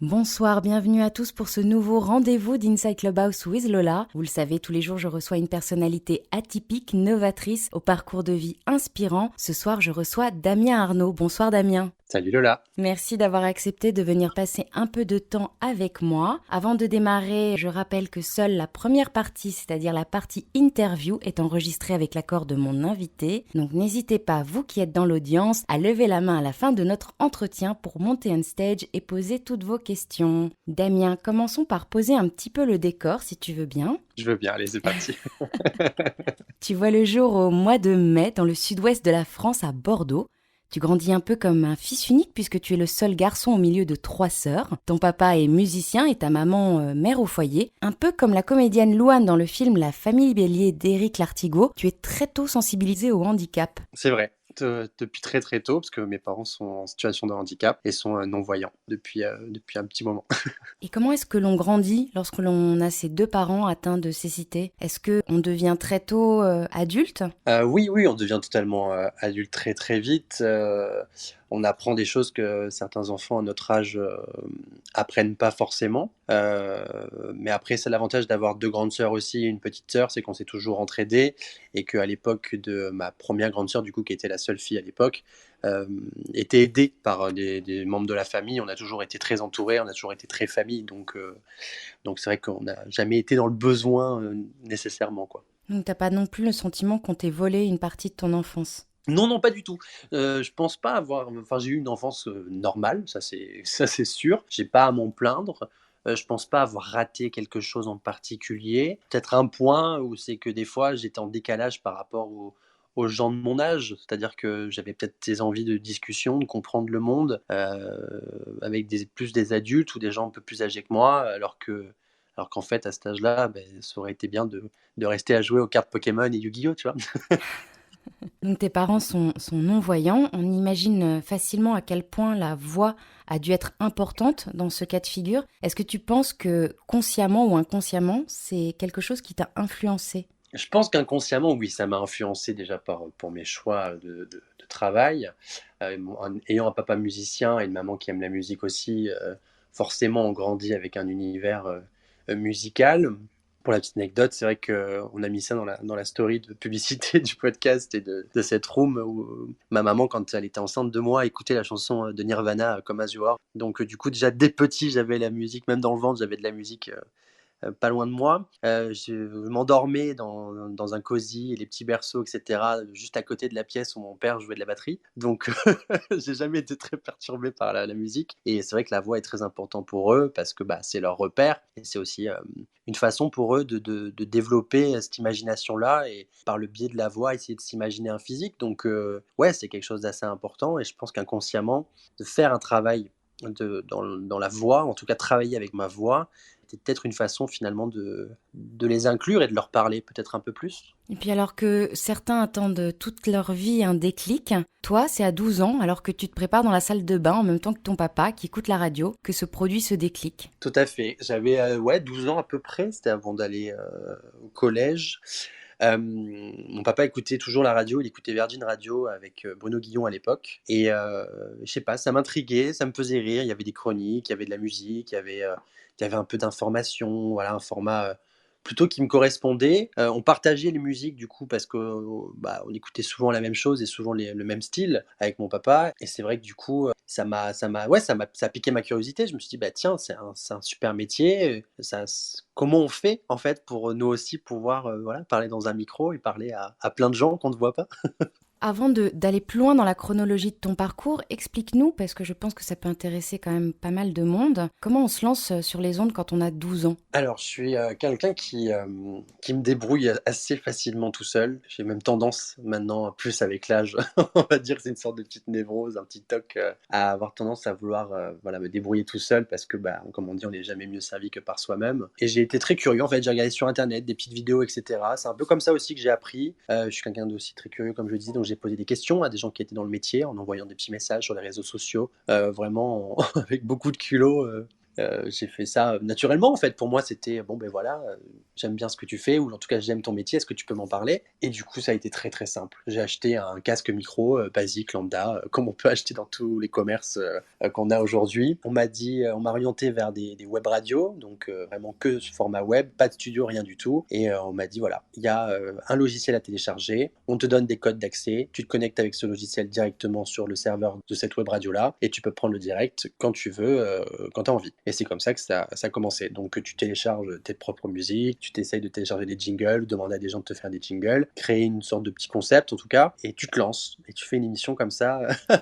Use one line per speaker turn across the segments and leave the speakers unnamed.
Bonsoir, bienvenue à tous pour ce nouveau rendez-vous d'Inside Clubhouse with Lola. Vous le savez, tous les jours je reçois une personnalité atypique, novatrice, au parcours de vie inspirant. Ce soir je reçois Damien Arnaud. Bonsoir Damien.
Salut Lola.
Merci d'avoir accepté de venir passer un peu de temps avec moi. Avant de démarrer, je rappelle que seule la première partie, c'est-à-dire la partie interview, est enregistrée avec l'accord de mon invité. Donc n'hésitez pas, vous qui êtes dans l'audience, à lever la main à la fin de notre entretien pour monter on stage et poser toutes vos questions. Damien, commençons par poser un petit peu le décor, si tu veux bien.
Je veux bien, allez, c'est parti.
Tu vois le jour au mois de mai, dans le sud-ouest de la France, à Bordeaux. Tu grandis un peu comme un fils unique puisque tu es le seul garçon au milieu de 3 sœurs. Ton papa est musicien et ta maman mère au foyer. Un peu comme la comédienne Louane dans le film La famille Bélier d'Éric Lartigot, tu es très tôt sensibilisé au handicap.
C'est vrai, depuis très très tôt, parce que mes parents sont en situation de handicap et sont non-voyants depuis un petit moment.
Et comment est-ce que l'on grandit lorsque l'on a ses deux parents atteints de cécité? Est-ce qu'on devient très tôt adulte?
Oui, on devient totalement adulte très très vite. On apprend des choses que certains enfants à notre âge apprennent pas forcément. Mais après, c'est l'avantage d'avoir deux grandes sœurs aussi et une petite sœur, c'est qu'on s'est toujours entraidés et qu'à l'époque de ma première grande sœur, du coup, qui était la seule fille à l'époque, euh, était aidée par des membres de la famille. On a toujours été très entourés, on a toujours été très famille, donc c'est vrai qu'on n'a jamais été dans le besoin nécessairement, quoi.
Donc t'as pas non plus le sentiment qu'on t'ait volé une partie de ton enfance?
Non, non, pas du tout. Je pense pas avoir. Enfin, j'ai eu une enfance normale, ça c'est sûr. J'ai pas à m'en plaindre. Je pense pas avoir raté quelque chose en particulier. Peut-être un point où c'est que des fois j'étais en décalage par rapport aux gens de mon âge, c'est-à-dire que j'avais peut-être des envies de discussion, de comprendre le monde avec plus des adultes ou des gens un peu plus âgés que moi, alors qu'en fait à cet âge-là, ben, ça aurait été bien de rester à jouer aux cartes Pokémon et Yu-Gi-Oh, tu vois.
Donc tes parents sont non-voyants. On imagine facilement à quel point la voix a dû être importante dans ce cas de figure. Est-ce que tu penses que consciemment ou inconsciemment, c'est quelque chose qui t'a influencé?
Je pense qu'inconsciemment, oui, ça m'a influencé déjà pour mes choix de travail. Ayant un papa musicien et une maman qui aime la musique aussi, forcément, on grandit avec un univers musical. Pour la petite anecdote, c'est vrai qu'on a mis ça dans la story de publicité du podcast et de cette room où ma maman, quand elle était enceinte de moi, écoutait la chanson de Nirvana, Comme As You Are. Donc, du coup, déjà dès petit, j'avais la musique, même dans le ventre, j'avais de la musique pas loin de moi. Je m'endormais dans un cosy, les petits berceaux, etc., juste à côté de la pièce où mon père jouait de la batterie. Donc, j'ai jamais été très perturbé par la musique. Et c'est vrai que la voix est très importante pour eux parce que bah, c'est leur repère. Et c'est aussi une façon pour eux de développer cette imagination-là et par le biais de la voix, essayer de s'imaginer un physique. Donc, ouais, c'est quelque chose d'assez important. Et je pense qu'inconsciemment, de faire un travail dans la voix, en tout cas travailler avec ma voix, c'était peut-être une façon finalement de les inclure et de leur parler peut-être un peu plus.
Et puis alors que certains attendent toute leur vie un déclic, toi c'est à 12 ans alors que tu te prépares dans la salle de bain en même temps que ton papa qui écoute la radio que se produit ce déclic.
Tout à fait. J'avais ouais, 12 ans à peu près, c'était avant d'aller au collège. Mon papa écoutait toujours la radio, il écoutait Virgin Radio avec Bruno Guillon à l'époque. Et je sais pas, ça m'intriguait, ça me faisait rire. Il y avait des chroniques, il y avait de la musique, il y avait un peu d'informations, voilà, un format plutôt qui me correspondait. On partageait les musiques du coup parce que bah, on écoutait souvent la même chose et souvent le même style avec mon papa. Et c'est vrai que du coup, ça a piqué ma curiosité. Je me suis dit, bah tiens, c'est un super métier. Comment on fait en fait pour nous aussi pouvoir voilà, parler dans un micro et parler à plein de gens qu'on ne voit pas.
Avant d'aller plus loin dans la chronologie de ton parcours, explique-nous, parce que je pense que ça peut intéresser quand même pas mal de monde, comment on se lance sur les ondes quand on a 12 ans?
Alors, je suis quelqu'un qui me débrouille assez facilement tout seul. J'ai même tendance maintenant, plus avec l'âge, on va dire que c'est une sorte de petite névrose, un petit toc, à avoir tendance à vouloir voilà, me débrouiller tout seul parce que, bah, comme on dit, on n'est jamais mieux servi que par soi-même. Et j'ai été très curieux, en fait, j'ai regardé sur Internet des petites vidéos, etc. C'est un peu comme ça aussi que j'ai appris. Je suis quelqu'un d'aussi très curieux, comme je le disais, donc j'ai posé des questions à des gens qui étaient dans le métier en envoyant des petits messages sur les réseaux sociaux, vraiment avec beaucoup de culot. J'ai fait ça naturellement en fait. Pour moi, c'était bon, ben voilà, j'aime bien ce que tu fais, ou en tout cas j'aime ton métier, est-ce que tu peux m'en parler? Et du coup, ça a été très très simple. J'ai acheté un casque micro basique, lambda, comme on peut acheter dans tous les commerces qu'on a aujourd'hui. On m'a orienté vers des web radios, donc vraiment que ce format web, pas de studio, rien du tout. Et on m'a dit voilà, il y a un logiciel à télécharger, on te donne des codes d'accès, tu te connectes avec ce logiciel directement sur le serveur de cette web radio là, et tu peux prendre le direct quand tu veux, quand tu as envie. Et c'est comme ça que ça a commencé. Donc tu télécharges tes propres musiques, tu t'essayes de télécharger des jingles, demander à des gens de te faire des jingles, créer une sorte de petit concept en tout cas, et tu te lances, et tu fais une émission comme ça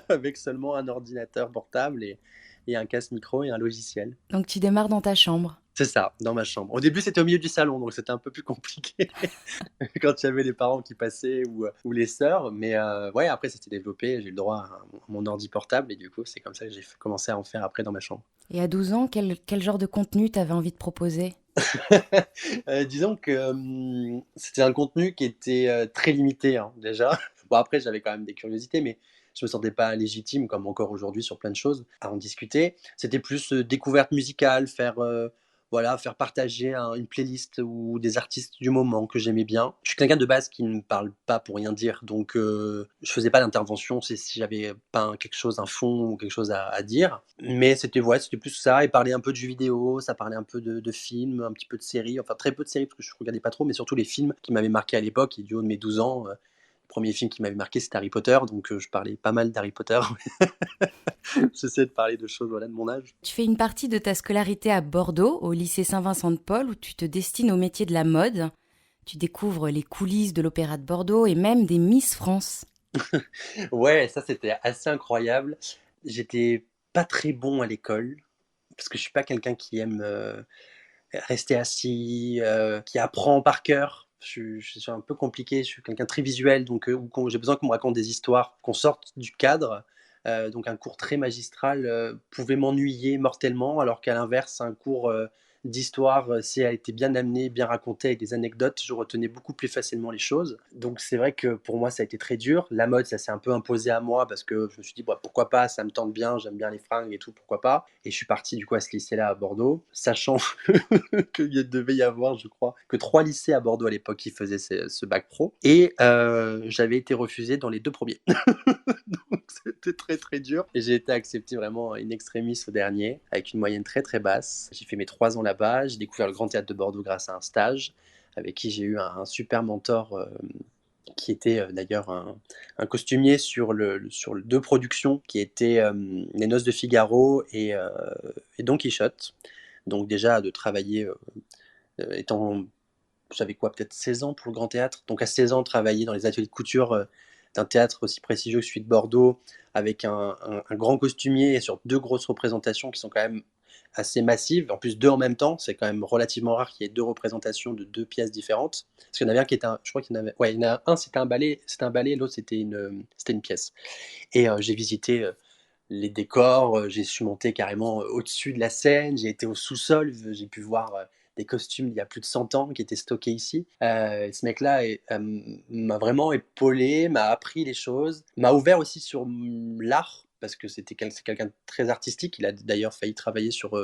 avec seulement un ordinateur portable et un casque micro et un logiciel.
Donc tu démarres dans ta chambre.
C'est ça, dans ma chambre. Au début, c'était au milieu du salon, donc c'était un peu plus compliqué quand il y avait les parents qui passaient ou les sœurs. Mais ouais, après, ça s'est développé. J'ai eu le droit à mon ordi portable et du coup, c'est comme ça que j'ai commencé à en faire après dans ma chambre.
Et à 12 ans, quel genre de contenu t'avais envie de proposer?
Disons que c'était un contenu qui était très limité hein, déjà. Bon, après, j'avais quand même des curiosités, mais je me sentais pas légitime, comme encore aujourd'hui sur plein de choses, à en discuter. C'était plus découverte musicale, voilà, faire partager une playlist ou des artistes du moment que j'aimais bien. Je suis quelqu'un de base qui ne parle pas pour rien dire, donc je faisais pas d'intervention si j'avais pas quelque chose, un fond ou quelque chose à dire. Mais c'était plus ça, et parler un peu de jeux vidéo, ça parlait un peu de films, un petit peu de séries, enfin très peu de séries parce que je regardais pas trop, mais surtout les films qui m'avaient marqué à l'époque, et du haut de mes 12 ans. Le premier film qui m'avait marqué, c'était Harry Potter, donc je parlais pas mal d'Harry Potter. J'essaie de parler de choses voilà, de mon âge.
Tu fais une partie de ta scolarité à Bordeaux, au lycée Saint-Vincent-de-Paul, où tu te destines au métier de la mode. Tu découvres les coulisses de l'Opéra de Bordeaux et même des Miss France.
Ouais, ça c'était assez incroyable. J'étais pas très bon à l'école, parce que je suis pas quelqu'un qui aime rester assis, qui apprend par cœur. Je suis un peu compliqué, je suis quelqu'un de très visuel, donc j'ai besoin qu'on me raconte des histoires, qu'on sorte du cadre. Donc un cours très magistral pouvait m'ennuyer mortellement, alors qu'à l'inverse, un cours d'histoire, si elle était bien amenée, bien racontée avec des anecdotes, je retenais beaucoup plus facilement les choses. Donc c'est vrai que pour moi, ça a été très dur. La mode, ça s'est un peu imposé à moi parce que je me suis dit, bah, pourquoi pas, ça me tente bien, j'aime bien les fringues et tout, pourquoi pas. Et je suis parti du coup à ce lycée-là à Bordeaux, sachant qu'il devait y avoir, je crois, que 3 lycées à Bordeaux à l'époque qui faisaient ce bac pro. Et j'avais été refusé dans les 2 premiers. Donc c'était très très dur. Et j'ai été accepté vraiment in extremis au dernier, avec une moyenne très très basse. J'ai fait mes 3 ans là-bas, j'ai découvert le Grand Théâtre de Bordeaux grâce à un stage, avec qui j'ai eu un super mentor qui était d'ailleurs un costumier sur deux productions qui étaient Les Noces de Figaro et Don Quichotte. Donc déjà de travailler étant, j'avais quoi, peut-être 16 ans pour le Grand Théâtre. Donc à 16 ans, travailler dans les ateliers de couture d'un théâtre aussi prestigieux que celui de Bordeaux, avec un grand costumier et sur 2 grosses représentations qui sont quand même assez massives. En plus, 2 en même temps, c'est quand même relativement rare qu'il y ait 2 représentations de 2 pièces différentes. Parce qu'il y en avait un qui était je crois qu'il y en avait, ouais, il y en a un, c'était un ballet, l'autre c'était une pièce. Et j'ai visité les décors, j'ai su monter carrément au-dessus de la scène, j'ai été au sous-sol, j'ai pu voir des costumes d'il y a plus de 100 ans qui étaient stockés ici. Ce mec-là m'a vraiment épaulé, m'a appris les choses, m'a ouvert aussi sur l'art, parce que c'est quelqu'un de très artistique. Il a d'ailleurs failli travailler sur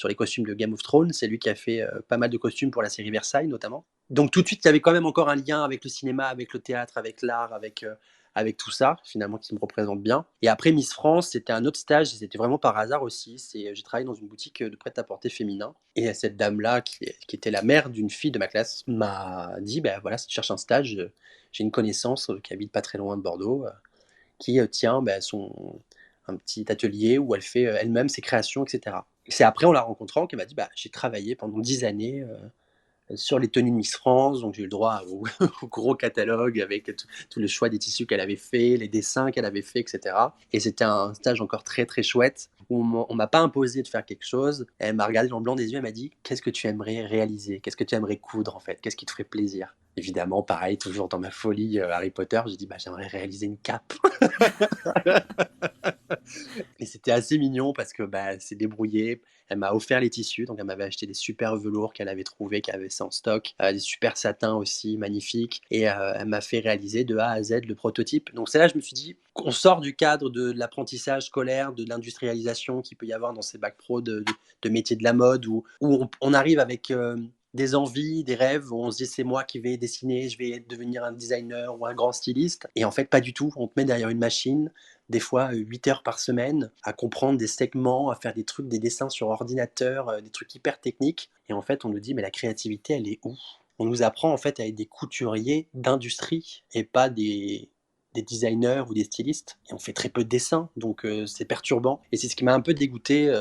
les costumes de Game of Thrones. C'est lui qui a fait pas mal de costumes pour la série Versailles notamment. Donc tout de suite, il y avait quand même encore un lien avec le cinéma, avec le théâtre, avec l'art, avec tout ça, finalement, qui me représente bien. Et après Miss France, c'était un autre stage, et c'était vraiment par hasard aussi. J'ai travaillé dans une boutique de prêt-à-porter féminin. Et cette dame-là, qui était la mère d'une fille de ma classe, m'a dit, ben voilà, si tu cherches un stage, j'ai une connaissance qui habite pas très loin de Bordeaux, qui tient un petit atelier où elle fait elle-même ses créations, etc. Et c'est après, en la rencontrant, qu'elle m'a dit, bah, j'ai travaillé pendant 10 années sur les tenues de Miss France, donc j'ai eu le droit au gros catalogue avec tout le choix des tissus qu'elle avait fait, les dessins qu'elle avait fait, etc. Et c'était un stage encore très très chouette où on m'a pas imposé de faire quelque chose. Elle m'a regardé dans le blanc des yeux, elle m'a dit, qu'est-ce que tu aimerais réaliser, qu'est-ce que tu aimerais coudre en fait, qu'est-ce qui te ferait plaisir. Évidemment, pareil, toujours dans ma folie Harry Potter, j'ai dit, bah, j'aimerais réaliser une cape. Et c'était assez mignon parce que, bah, elle s'est débrouillée. Elle m'a offert les tissus, donc elle m'avait acheté des super velours qu'elle avait trouvés, qu'elle avait ça en stock, des super satins aussi magnifiques et elle m'a fait réaliser de A à Z le prototype. Donc c'est là, je me suis dit: «On sort du cadre de l'apprentissage scolaire, de l'industrialisation qu'il peut y avoir dans ces bacs pro de métiers de la mode où on arrive avec, des envies, des rêves, où on se dit: "C'est moi qui vais dessiner, je vais devenir un designer ou un grand styliste"» et en fait pas du tout. On te met derrière une machine, des fois 8 heures par semaine, à comprendre des segments, à faire des trucs, des dessins sur ordinateur, des trucs hyper techniques. Et en fait, on nous dit, mais la créativité, elle est où? On nous apprend en fait à être des couturiers d'industrie et pas des designers ou des stylistes. Et on fait très peu de dessins, donc c'est perturbant. Et c'est ce qui m'a un peu dégoûté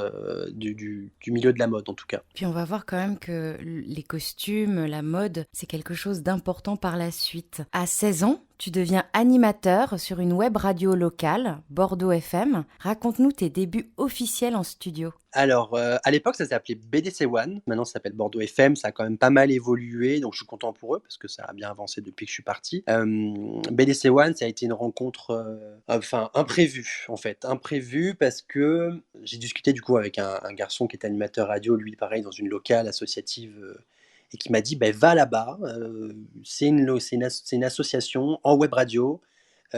du milieu de la mode, en tout cas.
Puis on va voir quand même que les costumes, la mode, c'est quelque chose d'important par la suite. À 16 ans, tu deviens animateur sur une web radio locale, Bordeaux FM. Raconte-nous tes débuts officiels en studio.
Alors, à l'époque, ça s'appelait BDC One. Maintenant, ça s'appelle Bordeaux FM. Ça a quand même pas mal évolué, donc je suis content pour eux parce que ça a bien avancé depuis que je suis parti. BDC One, ça a été une rencontre, enfin imprévue, en fait. Imprévue parce que j'ai discuté du coup avec un garçon qui est animateur radio, lui pareil dans une locale associative, et qui m'a dit: «Beh, va là-bas, c'est une association en web radio,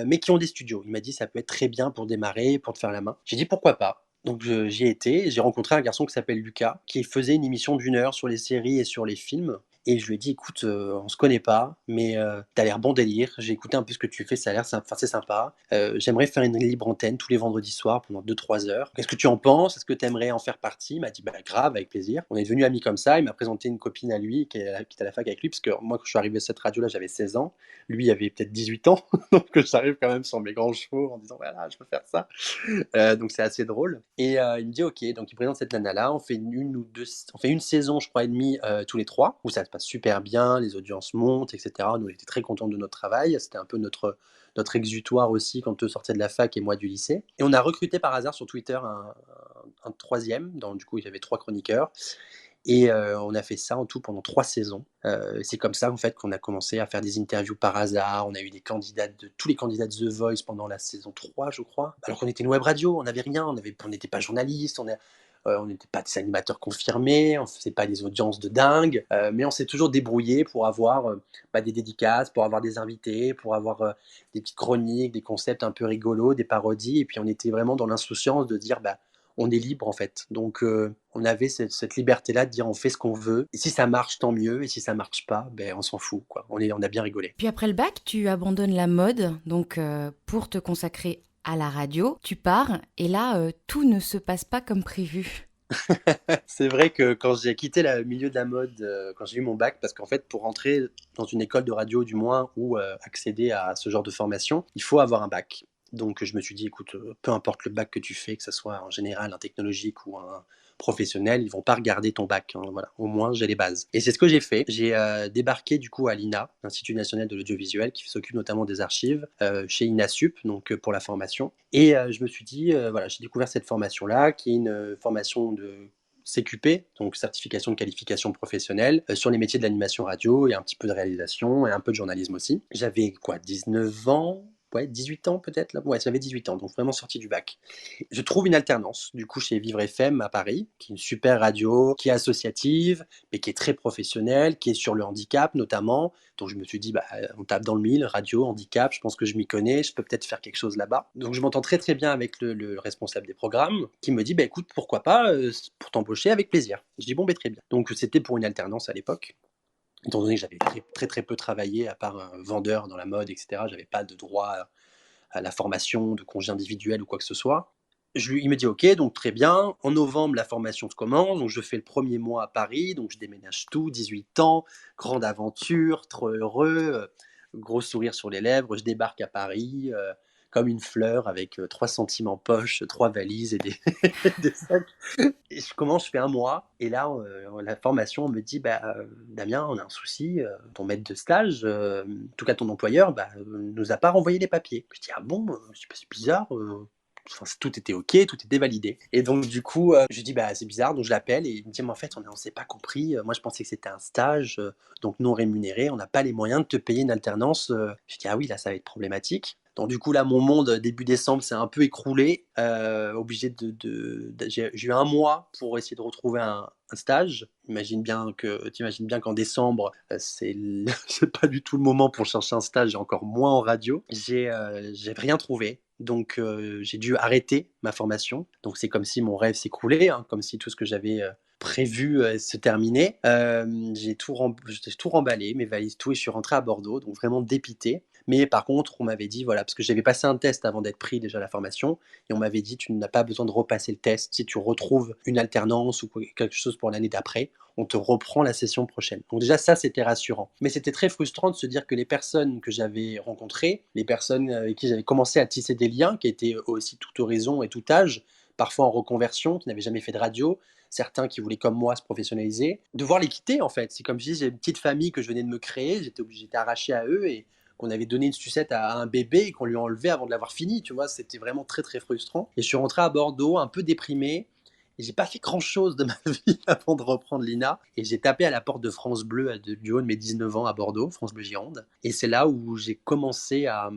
mais qui ont des studios». Il m'a dit: «Ça peut être très bien pour démarrer, pour te faire la main». J'ai dit: «Pourquoi pas?» Donc j'y ai été, j'ai rencontré un garçon qui s'appelle Lucas, qui faisait une émission d'1 heure sur les séries et sur les films. Et je lui ai dit: «Écoute, on se connaît pas, mais tu l'air bon délire. J'ai écouté un peu ce que tu fais, ça a l'air enfin, c'est sympa. J'aimerais faire une libre antenne tous les vendredis soirs pendant 2 3 heures. Qu'est-ce que tu en penses? Est-ce que tu aimerais en faire partie?» Il m'a dit: «Bah grave, avec plaisir». On est devenus amis comme ça. Il m'a présenté une copine à lui qui était à la fac avec lui, parce que moi, quand je suis arrivé à cette radio-là, j'avais 16 ans. Lui avait peut-être 18 ans, donc j'arrive quand même sur mes grands chevaux en disant: «Voilà, je peux faire ça». Donc c'est assez drôle. Et il me dit: «OK». Donc il présente cette nana-là. On fait on fait une saison, je crois, et demie, tous les trois, où ça se passe super bien, les audiences montent, etc. Nous, on était très contents de notre travail. C'était un peu notre exutoire aussi quand eux sortaient de la fac et moi du lycée. Et on a recruté par hasard sur Twitter un troisième. Du coup, il y avait 3 chroniqueurs. Et on a fait ça en tout pendant 3 saisons. C'est comme ça en fait qu'on a commencé à faire des interviews par hasard. On a eu tous les candidats de The Voice pendant la saison 3, je crois. Alors qu'on était une web radio, on n'avait rien, on n'était pas journaliste, on n'était pas des animateurs confirmés, on ne faisait pas des audiences de dingue, mais on s'est toujours débrouillé pour avoir des dédicaces, pour avoir des invités, pour avoir des petites chroniques, des concepts un peu rigolos, des parodies. Et puis on était vraiment dans l'insouciance de dire on est libre en fait. Donc on avait cette liberté-là de dire on fait ce qu'on veut. Et si ça marche, tant mieux. Et si ça marche pas, on s'en fout, quoi. On a bien rigolé.
Puis après le bac, tu abandonnes la mode, donc pour te consacrer à la radio, tu pars et là, tout ne se passe pas comme prévu.
C'est vrai que quand j'ai quitté le milieu de la mode, quand j'ai eu mon bac, parce qu'en fait, pour rentrer dans une école de radio, du moins, ou accéder à ce genre de formation, il faut avoir un bac. Donc je me suis dit: «Écoute, peu importe le bac que tu fais, que ça soit en général un technologique ou un professionnel, ils vont pas regarder ton bac, hein, voilà, au moins j'ai les bases». Et c'est ce que j'ai fait. J'ai débarqué du coup à l'INA, l'Institut national de l'audiovisuel, qui s'occupe notamment des archives, chez INASUP, donc pour la formation. Et je me suis dit, voilà, j'ai découvert cette formation-là, qui est une formation de CQP, donc certification de qualification professionnelle, sur les métiers de l'animation radio et un petit peu de réalisation et un peu de journalisme aussi. J'avais quoi, 19 ans? Ouais, 18 ans peut-être là. Ouais, j'avais 18 ans, donc vraiment sorti du bac. Je trouve une alternance, du coup, chez Vivre FM à Paris, qui est une super radio, qui est associative, mais qui est très professionnelle, qui est sur le handicap notamment. Donc je me suis dit, on tape dans le mille, radio, handicap, je pense que je m'y connais, je peux peut-être faire quelque chose là-bas. Donc je m'entends très très bien avec le responsable des programmes, qui me dit, écoute, pourquoi pas, pour t'embaucher avec plaisir. Je dis, bon, très bien. Donc c'était pour une alternance à l'époque. Étant donné que j'avais très, très, très peu travaillé, à part un vendeur dans la mode, etc., j'avais pas de droit à la formation, de congé individuel ou quoi que ce soit. Il me dit: «OK, donc très bien. En novembre, la formation se commence, donc je fais le premier mois à Paris, donc je déménage tout, 18 ans, grande aventure, trop heureux, gros sourire sur les lèvres. Je débarque à Paris, comme une fleur avec 3 centimes en poche, 3 valises et des des sacs. Et je fais un mois et là, la formation me dit: Damien, on a un souci, ton maître de stage, en tout cas ton employeur, nous a pas renvoyé les papiers». Je dis: «Ah bon?» Je dis: «C'est bizarre, enfin, tout était OK, tout était validé». Et donc du coup, je lui dis: «C'est bizarre», donc je l'appelle et il me dit: «Mais en fait, on s'est pas compris, moi je pensais que c'était un stage, donc non rémunéré, on n'a pas les moyens de te payer une alternance». Je dis: «Ah oui, là ça va être problématique». Donc du coup là, mon monde début décembre s'est un peu écroulé. Obligé j'ai eu un mois pour essayer de retrouver un stage. T'imagines bien qu'en décembre, c'est pas du tout le moment pour chercher un stage, et encore moins en radio. J'ai rien trouvé. Donc j'ai dû arrêter ma formation. Donc c'est comme si mon rêve s'écroulait, hein, comme si tout ce que j'avais prévu se terminait. J'ai tout remballé, mes valises, tout, et je suis rentré à Bordeaux, donc vraiment dépité. Mais par contre, on m'avait dit, voilà, parce que j'avais passé un test avant d'être pris déjà à la formation, et on m'avait dit, tu n'as pas besoin de repasser le test. Si tu retrouves une alternance ou quelque chose pour l'année d'après, on te reprend la session prochaine. Donc déjà, ça, c'était rassurant. Mais c'était très frustrant de se dire que les personnes que j'avais rencontrées, les personnes avec qui j'avais commencé à tisser des liens, qui étaient aussi tout horizon et tout âge, parfois en reconversion, qui n'avaient jamais fait de radio, certains qui voulaient comme moi se professionnaliser, devoir les quitter en fait. C'est comme je dis, j'ai une petite famille que je venais de me créer, j'étais arraché à eux, et qu'on avait donné une sucette à un bébé et qu'on lui a enlevé avant de l'avoir fini, tu vois, c'était vraiment très très frustrant. Et je suis rentré à Bordeaux un peu déprimé, et j'ai pas fait grand chose de ma vie avant de reprendre l'INA, et j'ai tapé à la porte de France Bleu du haut de mes 19 ans à Bordeaux, France Bleu Gironde, et c'est là où j'ai commencé à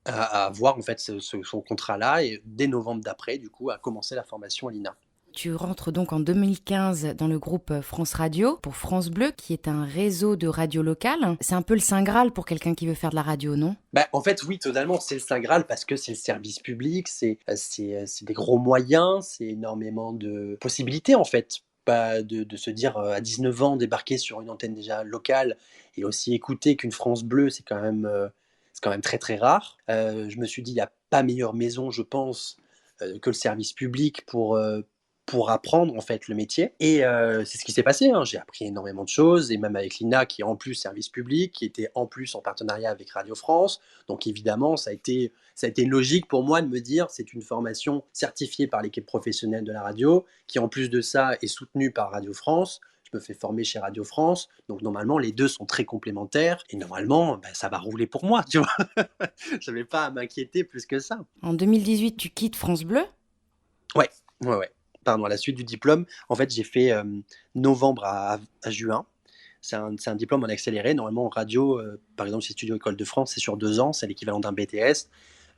avoir en fait son contrat-là, et dès novembre d'après, du coup, à commencer la formation à l'INA.
Tu rentres donc en 2015 dans le groupe France Radio pour France Bleu, qui est un réseau de radio locales. C'est un peu le Saint Graal pour quelqu'un qui veut faire de la radio, non ?
En fait, oui, totalement, c'est le Saint Graal parce que c'est le service public, c'est des gros moyens, c'est énormément de possibilités en fait. Pas de se dire à 19 ans, débarquer sur une antenne déjà locale et aussi écouter qu'une France Bleue, c'est quand même très très rare. Je me suis dit, il n'y a pas meilleure maison, je pense, que le service public pour apprendre en fait le métier. Et c'est ce qui s'est passé, hein. J'ai appris énormément de choses, et même avec l'INA qui est en plus service public, qui était en plus en partenariat avec Radio France. Donc évidemment, ça a été une logique pour moi de me dire, c'est une formation certifiée par l'équipe professionnelle de la radio, qui en plus de ça est soutenue par Radio France. Je me fais former chez Radio France, donc normalement les deux sont très complémentaires, et normalement ça va rouler pour moi, tu vois. Je n'avais pas à m'inquiéter plus que ça.
En 2018, tu quittes France Bleu ?
Ouais. Pardon, à la suite du diplôme, en fait, j'ai fait novembre à juin. C'est un diplôme en accéléré. Normalement, en radio, par exemple, chez Studio École de France, c'est sur 2 ans, c'est l'équivalent d'un BTS.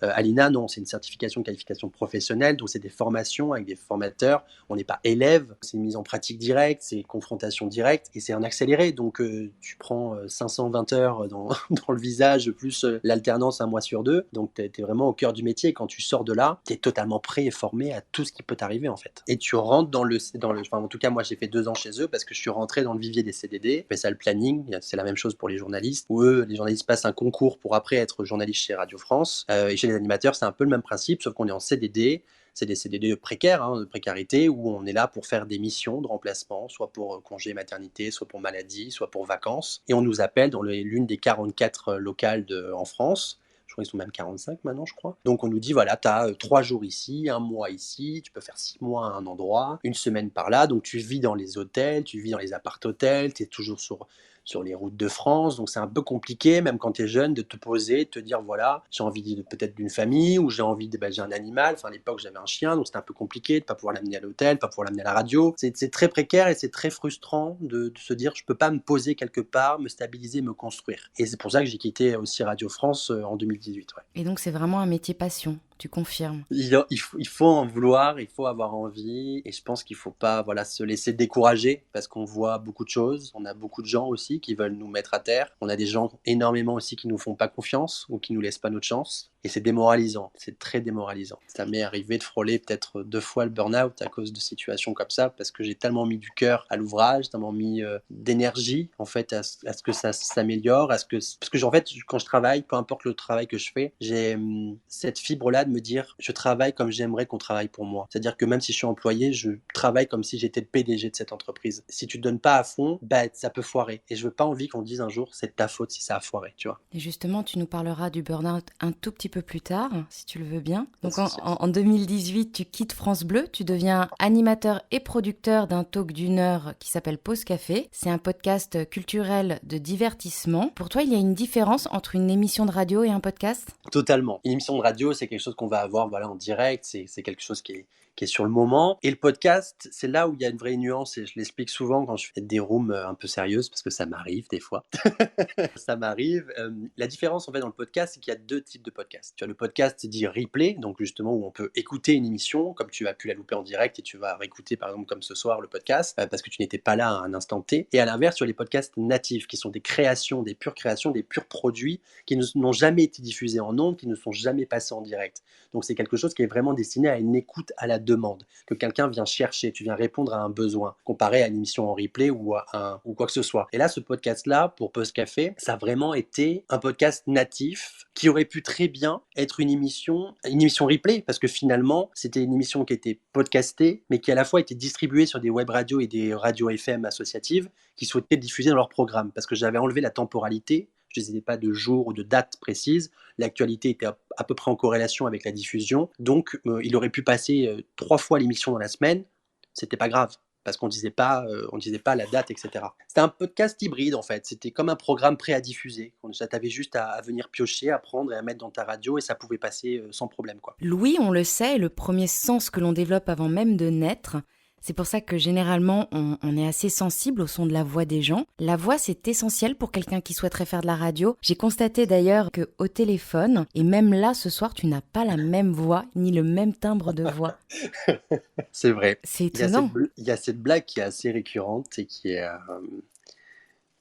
À l'INA, non, c'est une certification de qualification professionnelle, donc c'est des formations avec des formateurs. On n'est pas élève, c'est une mise en pratique directe, c'est confrontation directe, et c'est un accéléré. Donc tu prends 520 heures dans le visage, plus l'alternance 1 mois sur 2. Donc tu es vraiment au cœur du métier, et quand tu sors de là, tu es totalement prêt et formé à tout ce qui peut t'arriver en fait. Et tu rentres enfin, en tout cas, moi j'ai fait 2 ans chez eux parce que je suis rentré dans le vivier des CDD. Je fais ça le planning, c'est la même chose pour les journalistes, où eux, les journalistes passent un concours pour après être journaliste chez Radio France. Et chez les animateurs, c'est un peu le même principe, sauf qu'on est en CDD. C'est des CDD précaires, hein, de précarité, où on est là pour faire des missions de remplacement, soit pour congé maternité, soit pour maladie, soit pour vacances. Et on nous appelle dans l'une des 44 locales en France. Je crois qu'ils sont même 45 maintenant, je crois. Donc on nous dit, voilà, tu as 3 jours ici, 1 mois ici, tu peux faire 6 mois à un endroit, 1 semaine par là. Donc tu vis dans les hôtels, tu vis dans les appart-hôtels, tu es toujours sur les routes de France, donc c'est un peu compliqué, même quand tu es jeune, de te poser, de te dire, voilà, j'ai envie peut-être d'une famille, ou j'ai un animal. Enfin, à l'époque, j'avais un chien, donc c'était un peu compliqué de ne pas pouvoir l'amener à l'hôtel, pas pouvoir l'amener à la radio. C'est très précaire, et c'est très frustrant de se dire, je ne peux pas me poser quelque part, me stabiliser, me construire. Et c'est pour ça que j'ai quitté aussi Radio France en 2018. Ouais.
Et donc c'est vraiment un métier passion, tu confirmes ?
Il faut en vouloir, il faut avoir envie, et je pense qu'il ne faut pas se laisser décourager, parce qu'on voit beaucoup de choses, on a beaucoup de gens aussi qui veulent nous mettre à terre, on a des gens énormément aussi qui nous font pas confiance ou qui nous laissent pas notre chance, et c'est démoralisant, c'est très démoralisant. Ça m'est arrivé de frôler peut-être 2 fois le burn-out à cause de situations comme ça, parce que j'ai tellement mis du cœur à l'ouvrage, tellement mis d'énergie en fait à ce que ça s'améliore, parce que en fait quand je travaille, peu importe le travail que je fais, j'ai cette fibre-là de me dire, je travaille comme j'aimerais qu'on travaille pour moi. C'est-à-dire que même si je suis employé, je travaille comme si j'étais le PDG de cette entreprise. Si tu te donnes pas à fond, ça peut foirer. Et je veux pas envie qu'on dise un jour, c'est de ta faute si ça a foiré, tu vois.
Et justement, tu nous parleras du burn-out un tout petit peu plus tard, si tu le veux bien. Donc en 2018, tu quittes France Bleu, tu deviens animateur et producteur d'un talk d'1 heure qui s'appelle Pause Café. C'est un podcast culturel de divertissement. Pour toi, il y a une différence entre une émission de radio et un podcast ?
Totalement. Une émission de radio, c'est quelque chose qu'on va avoir en direct, c'est quelque chose qui qui est sur le moment. Et le podcast, c'est là où il y a une vraie nuance et je l'explique souvent quand je fais des rooms un peu sérieuses parce que ça m'arrive des fois. Ça m'arrive. La différence en fait dans le podcast, c'est qu'il y a 2 types de podcasts. Tu as le podcast dit replay, donc justement où on peut écouter une émission comme tu as pu la louper en direct et tu vas réécouter par exemple comme ce soir le podcast parce que tu n'étais pas là à un instant T. Et à l'inverse, sur les podcasts natifs qui sont des créations, des purs produits qui n'ont jamais été diffusés en ondes, qui ne sont jamais passés en direct. Donc c'est quelque chose qui est vraiment destiné à une écoute à la demande, que quelqu'un vient chercher, tu viens répondre à un besoin, comparé à une émission en replay ou quoi que ce soit. Et là, ce podcast-là, pour Post Café, ça a vraiment été un podcast natif qui aurait pu très bien être une émission replay, parce que finalement, c'était une émission qui était podcastée, mais qui à la fois était distribuée sur des web radios et des radios FM associatives qui souhaitaient diffuser dans leur programme, parce que j'avais enlevé la temporalité, je ne disais pas de jour ou de date précise, l'actualité était à peu près en corrélation avec la diffusion, donc il aurait pu passer 3 fois l'émission dans la semaine, c'était pas grave, parce qu'on disait pas la date, etc. C'était un podcast hybride en fait, c'était comme un programme prêt à diffuser. Tu avais juste à venir piocher, à prendre et à mettre dans ta radio et ça pouvait passer sans problème, quoi.
L'ouïe, on le sait, est le premier sens que l'on développe avant même de naître. C'est pour ça que généralement, on est assez sensible au son de la voix des gens. La voix, c'est essentiel pour quelqu'un qui souhaiterait faire de la radio. J'ai constaté d'ailleurs qu'au téléphone, et même là, ce soir, tu n'as pas la même voix, ni le même timbre de voix.
C'est vrai.
C'est étonnant.
Il y a cette blague qui est assez récurrente et qui est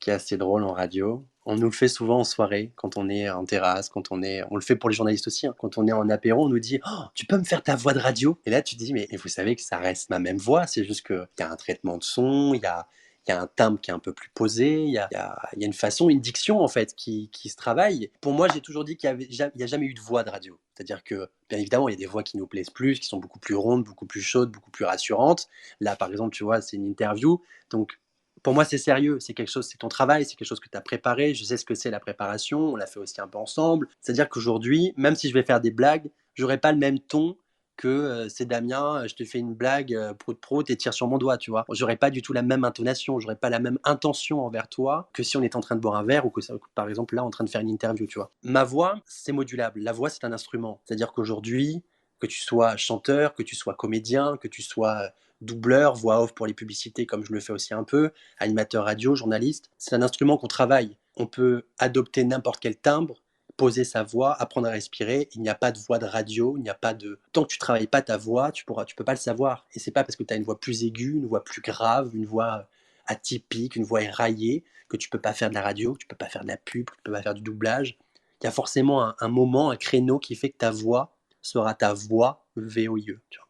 assez drôle en radio. On nous le fait souvent en soirée, quand on est en terrasse, on le fait pour les journalistes aussi, hein. Quand on est en apéro, on nous dit oh, tu peux me faire ta voix de radio? Et là, tu te dis, mais vous savez que ça reste ma même voix, c'est juste qu'il y a un traitement de son, il y a un timbre qui est un peu plus posé, il y a une façon, une diction en fait qui se travaille. Pour moi, j'ai toujours dit qu'il n'y a jamais eu de voix de radio. C'est-à-dire que, bien évidemment, il y a des voix qui nous plaisent plus, qui sont beaucoup plus rondes, beaucoup plus chaudes, beaucoup plus rassurantes. Là, par exemple, tu vois, c'est une interview, donc pour moi, c'est sérieux, c'est quelque chose, c'est ton travail, c'est quelque chose que tu as préparé, je sais ce que c'est la préparation, on l'a fait aussi un peu ensemble. C'est-à-dire qu'aujourd'hui, même si je vais faire des blagues, j'aurai pas le même ton que c'est Damien, je te fais une blague, prout et tire sur mon doigt, tu vois. J'aurai pas du tout la même intonation, j'aurai pas la même intention envers toi que si on est en train de boire un verre ou que, par exemple, là, en train de faire une interview, tu vois. Ma voix, c'est modulable. La voix, c'est un instrument. C'est-à-dire qu'aujourd'hui, que tu sois chanteur, que tu sois comédien, que tu sois doubleur, voix off pour les publicités comme je le fais aussi un peu, animateur radio, journaliste, c'est un instrument qu'on travaille. On peut adopter n'importe quel timbre, poser sa voix, apprendre à respirer. Il n'y a pas de voix de radio, il n'y a pas de... Tant que tu ne travailles pas ta voix, tu peux pas le savoir. Et c'est pas parce que tu as une voix plus aiguë, une voix plus grave, une voix atypique, une voix éraillée, que tu peux pas faire de la radio, que tu peux pas faire de la pub, que tu peux pas faire du doublage. Il y a forcément un moment, un créneau qui fait que ta voix sera ta voix VOIE, tu vois.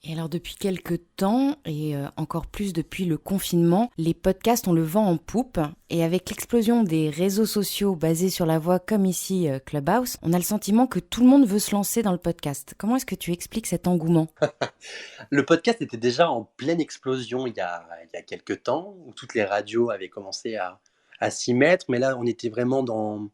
Et alors depuis quelques temps, et encore plus depuis le confinement, les podcasts ont le vent en poupe. Et avec l'explosion des réseaux sociaux basés sur la voix comme ici Clubhouse, on a le sentiment que tout le monde veut se lancer dans le podcast. Comment est-ce que tu expliques cet engouement ?
Le podcast était déjà en pleine explosion il y a quelques temps, où toutes les radios avaient commencé à s'y mettre. Mais là, on était vraiment dans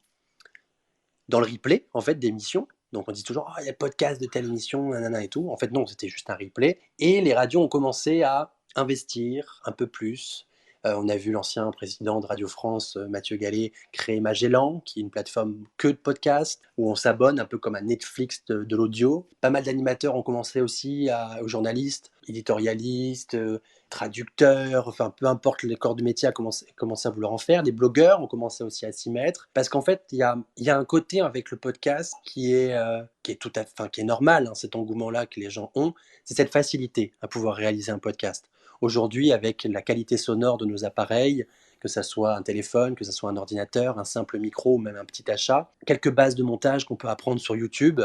le replay en fait, d'émissions. Donc on dit toujours il y a le podcast de telle émission, nanana et tout. En fait non, c'était juste un replay. Et les radios ont commencé à investir un peu plus. On a vu l'ancien président de Radio France, Mathieu Gallet, créer Magellan, qui est une plateforme que de podcasts, où on s'abonne un peu comme à Netflix de l'audio. Pas mal d'animateurs ont commencé aussi aux journalistes, éditorialistes, traducteurs, enfin peu importe les corps du métier, a commencé à vouloir en faire. Les blogueurs ont commencé aussi à s'y mettre, parce qu'en fait il y a un côté avec le podcast qui est normal, hein, cet engouement-là que les gens ont, c'est cette facilité à pouvoir réaliser un podcast. Aujourd'hui, avec la qualité sonore de nos appareils, que ça soit un téléphone, que ça soit un ordinateur, un simple micro ou même un petit achat, quelques bases de montage qu'on peut apprendre sur YouTube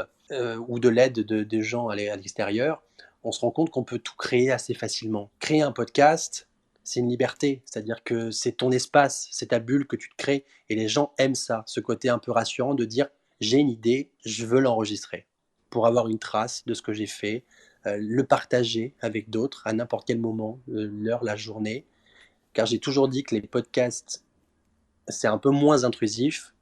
ou de l'aide de gens à l'extérieur, on se rend compte qu'on peut tout créer assez facilement. Créer un podcast, c'est une liberté, c'est-à-dire que c'est ton espace, c'est ta bulle que tu te crées, et les gens aiment ça, ce côté un peu rassurant de dire j'ai une idée, je veux l'enregistrer, pour avoir une trace de ce que j'ai fait, le partager avec d'autres à n'importe quel moment, l'heure, la journée, car j'ai toujours dit que les podcasts, c'est un peu moins intrusif,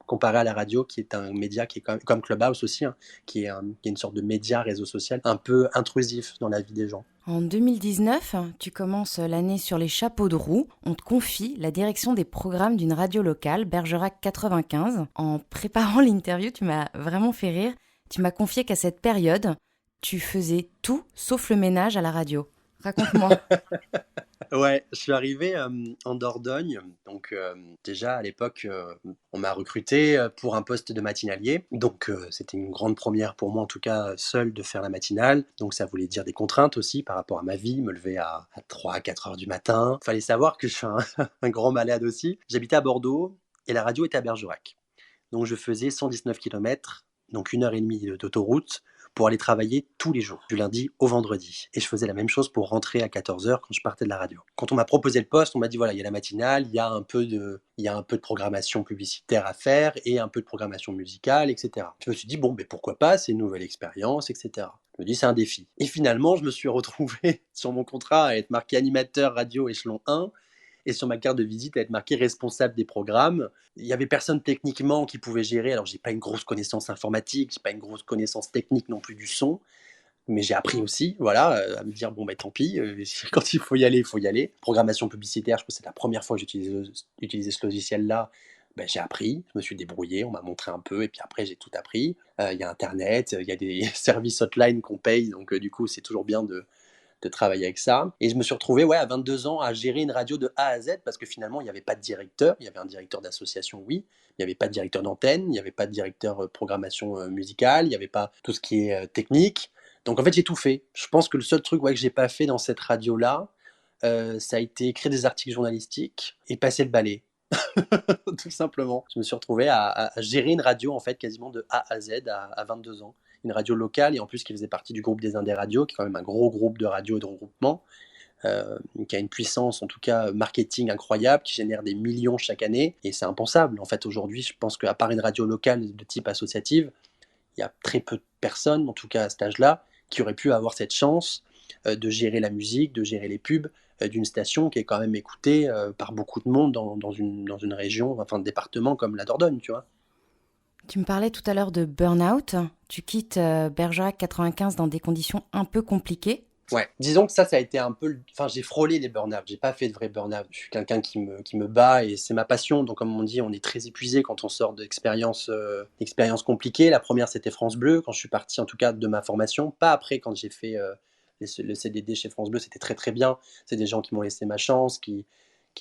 comparé à la radio, qui est un média qui est comme Clubhouse aussi, hein, qui est une sorte de média, réseau social, un peu intrusif dans la vie des gens.
En 2019, tu commences l'année sur les chapeaux de roue. On te confie la direction des programmes d'une radio locale, Bergerac 95. En préparant l'interview, tu m'as vraiment fait rire. Tu m'as confié qu'à cette période, Tu faisais tout sauf le ménage à la radio. Raconte-moi.
Ouais, je suis arrivé en Dordogne. Donc, déjà à l'époque, on m'a recruté pour un poste de matinalier. Donc, c'était une grande première pour moi, en tout cas, seul de faire la matinale. Donc, ça voulait dire des contraintes aussi par rapport à ma vie, me lever à 3 à 4 heures du matin. Fallait savoir que je suis un grand malade aussi. J'habitais à Bordeaux et la radio était à Bergerac. Donc, je faisais 119 kilomètres, donc 1 heure et demie d'autoroute, pour aller travailler tous les jours, du lundi au vendredi. Et je faisais la même chose pour rentrer à 14 heures quand je partais de la radio. Quand on m'a proposé le poste, on m'a dit voilà, il y a la matinale, il y a un peu de programmation publicitaire à faire et un peu de programmation musicale, etc. Je me suis dit bon, mais pourquoi pas, c'est une nouvelle expérience, etc. Je me dis c'est un défi. Et finalement, je me suis retrouvé sur mon contrat à être marqué animateur radio échelon 1 et sur ma carte de visite à être marqué responsable des programmes. Il y avait personne techniquement qui pouvait gérer. Alors j'ai pas une grosse connaissance informatique, j'ai pas une grosse connaissance technique non plus du son, mais j'ai appris aussi, voilà, à me dire bon ben tant pis, quand il faut y aller, il faut y aller. Programmation publicitaire, je crois que c'est la première fois que j'utilisais ce logiciel-là. Ben, j'ai appris, je me suis débrouillé, on m'a montré un peu, et puis après j'ai tout appris. Il y a Internet, il y a des services hotline qu'on paye, donc du coup c'est toujours bien de travailler avec ça. Et je me suis retrouvé à 22 ans à gérer une radio de A à Z parce que finalement, il n'y avait pas de directeur. Il y avait un directeur d'association, oui. Il n'y avait pas de directeur d'antenne. Il n'y avait pas de directeur programmation musicale. Il n'y avait pas tout ce qui est technique. Donc en fait, j'ai tout fait. Je pense que le seul truc que j'ai pas fait dans cette radio-là, ça a été écrire des articles journalistiques et passer le balai. Tout simplement. Je me suis retrouvé à gérer une radio en fait quasiment de A à Z à 22 ans. Une radio locale et en plus qui faisait partie du groupe des Indés Radio, qui est quand même un gros groupe de radio et de regroupement, qui a une puissance en tout cas marketing incroyable, qui génère des millions chaque année. Et c'est impensable. En fait aujourd'hui, je pense qu'à part une radio locale de type associative, il y a très peu de personnes, en tout cas à cet âge-là, qui auraient pu avoir cette chance de gérer la musique, de gérer les pubs d'une station qui est quand même écoutée par beaucoup de monde dans une région, enfin un département comme la Dordogne, tu vois.
Tu me parlais tout à l'heure de burn-out. Tu quittes Bergerac 95 dans des conditions un peu compliquées.
Ouais, disons que ça a été un peu. Enfin, j'ai frôlé les burn-out, j'ai pas fait de vrai burn-out. Je suis quelqu'un qui me bat et c'est ma passion. Donc, comme on dit, on est très épuisé quand on sort d'expériences compliquées. La première, c'était France Bleu, quand je suis parti en tout cas de ma formation. Pas après, quand j'ai fait le CDD chez France Bleu, c'était très très bien. C'est des gens qui m'ont laissé ma chance, qui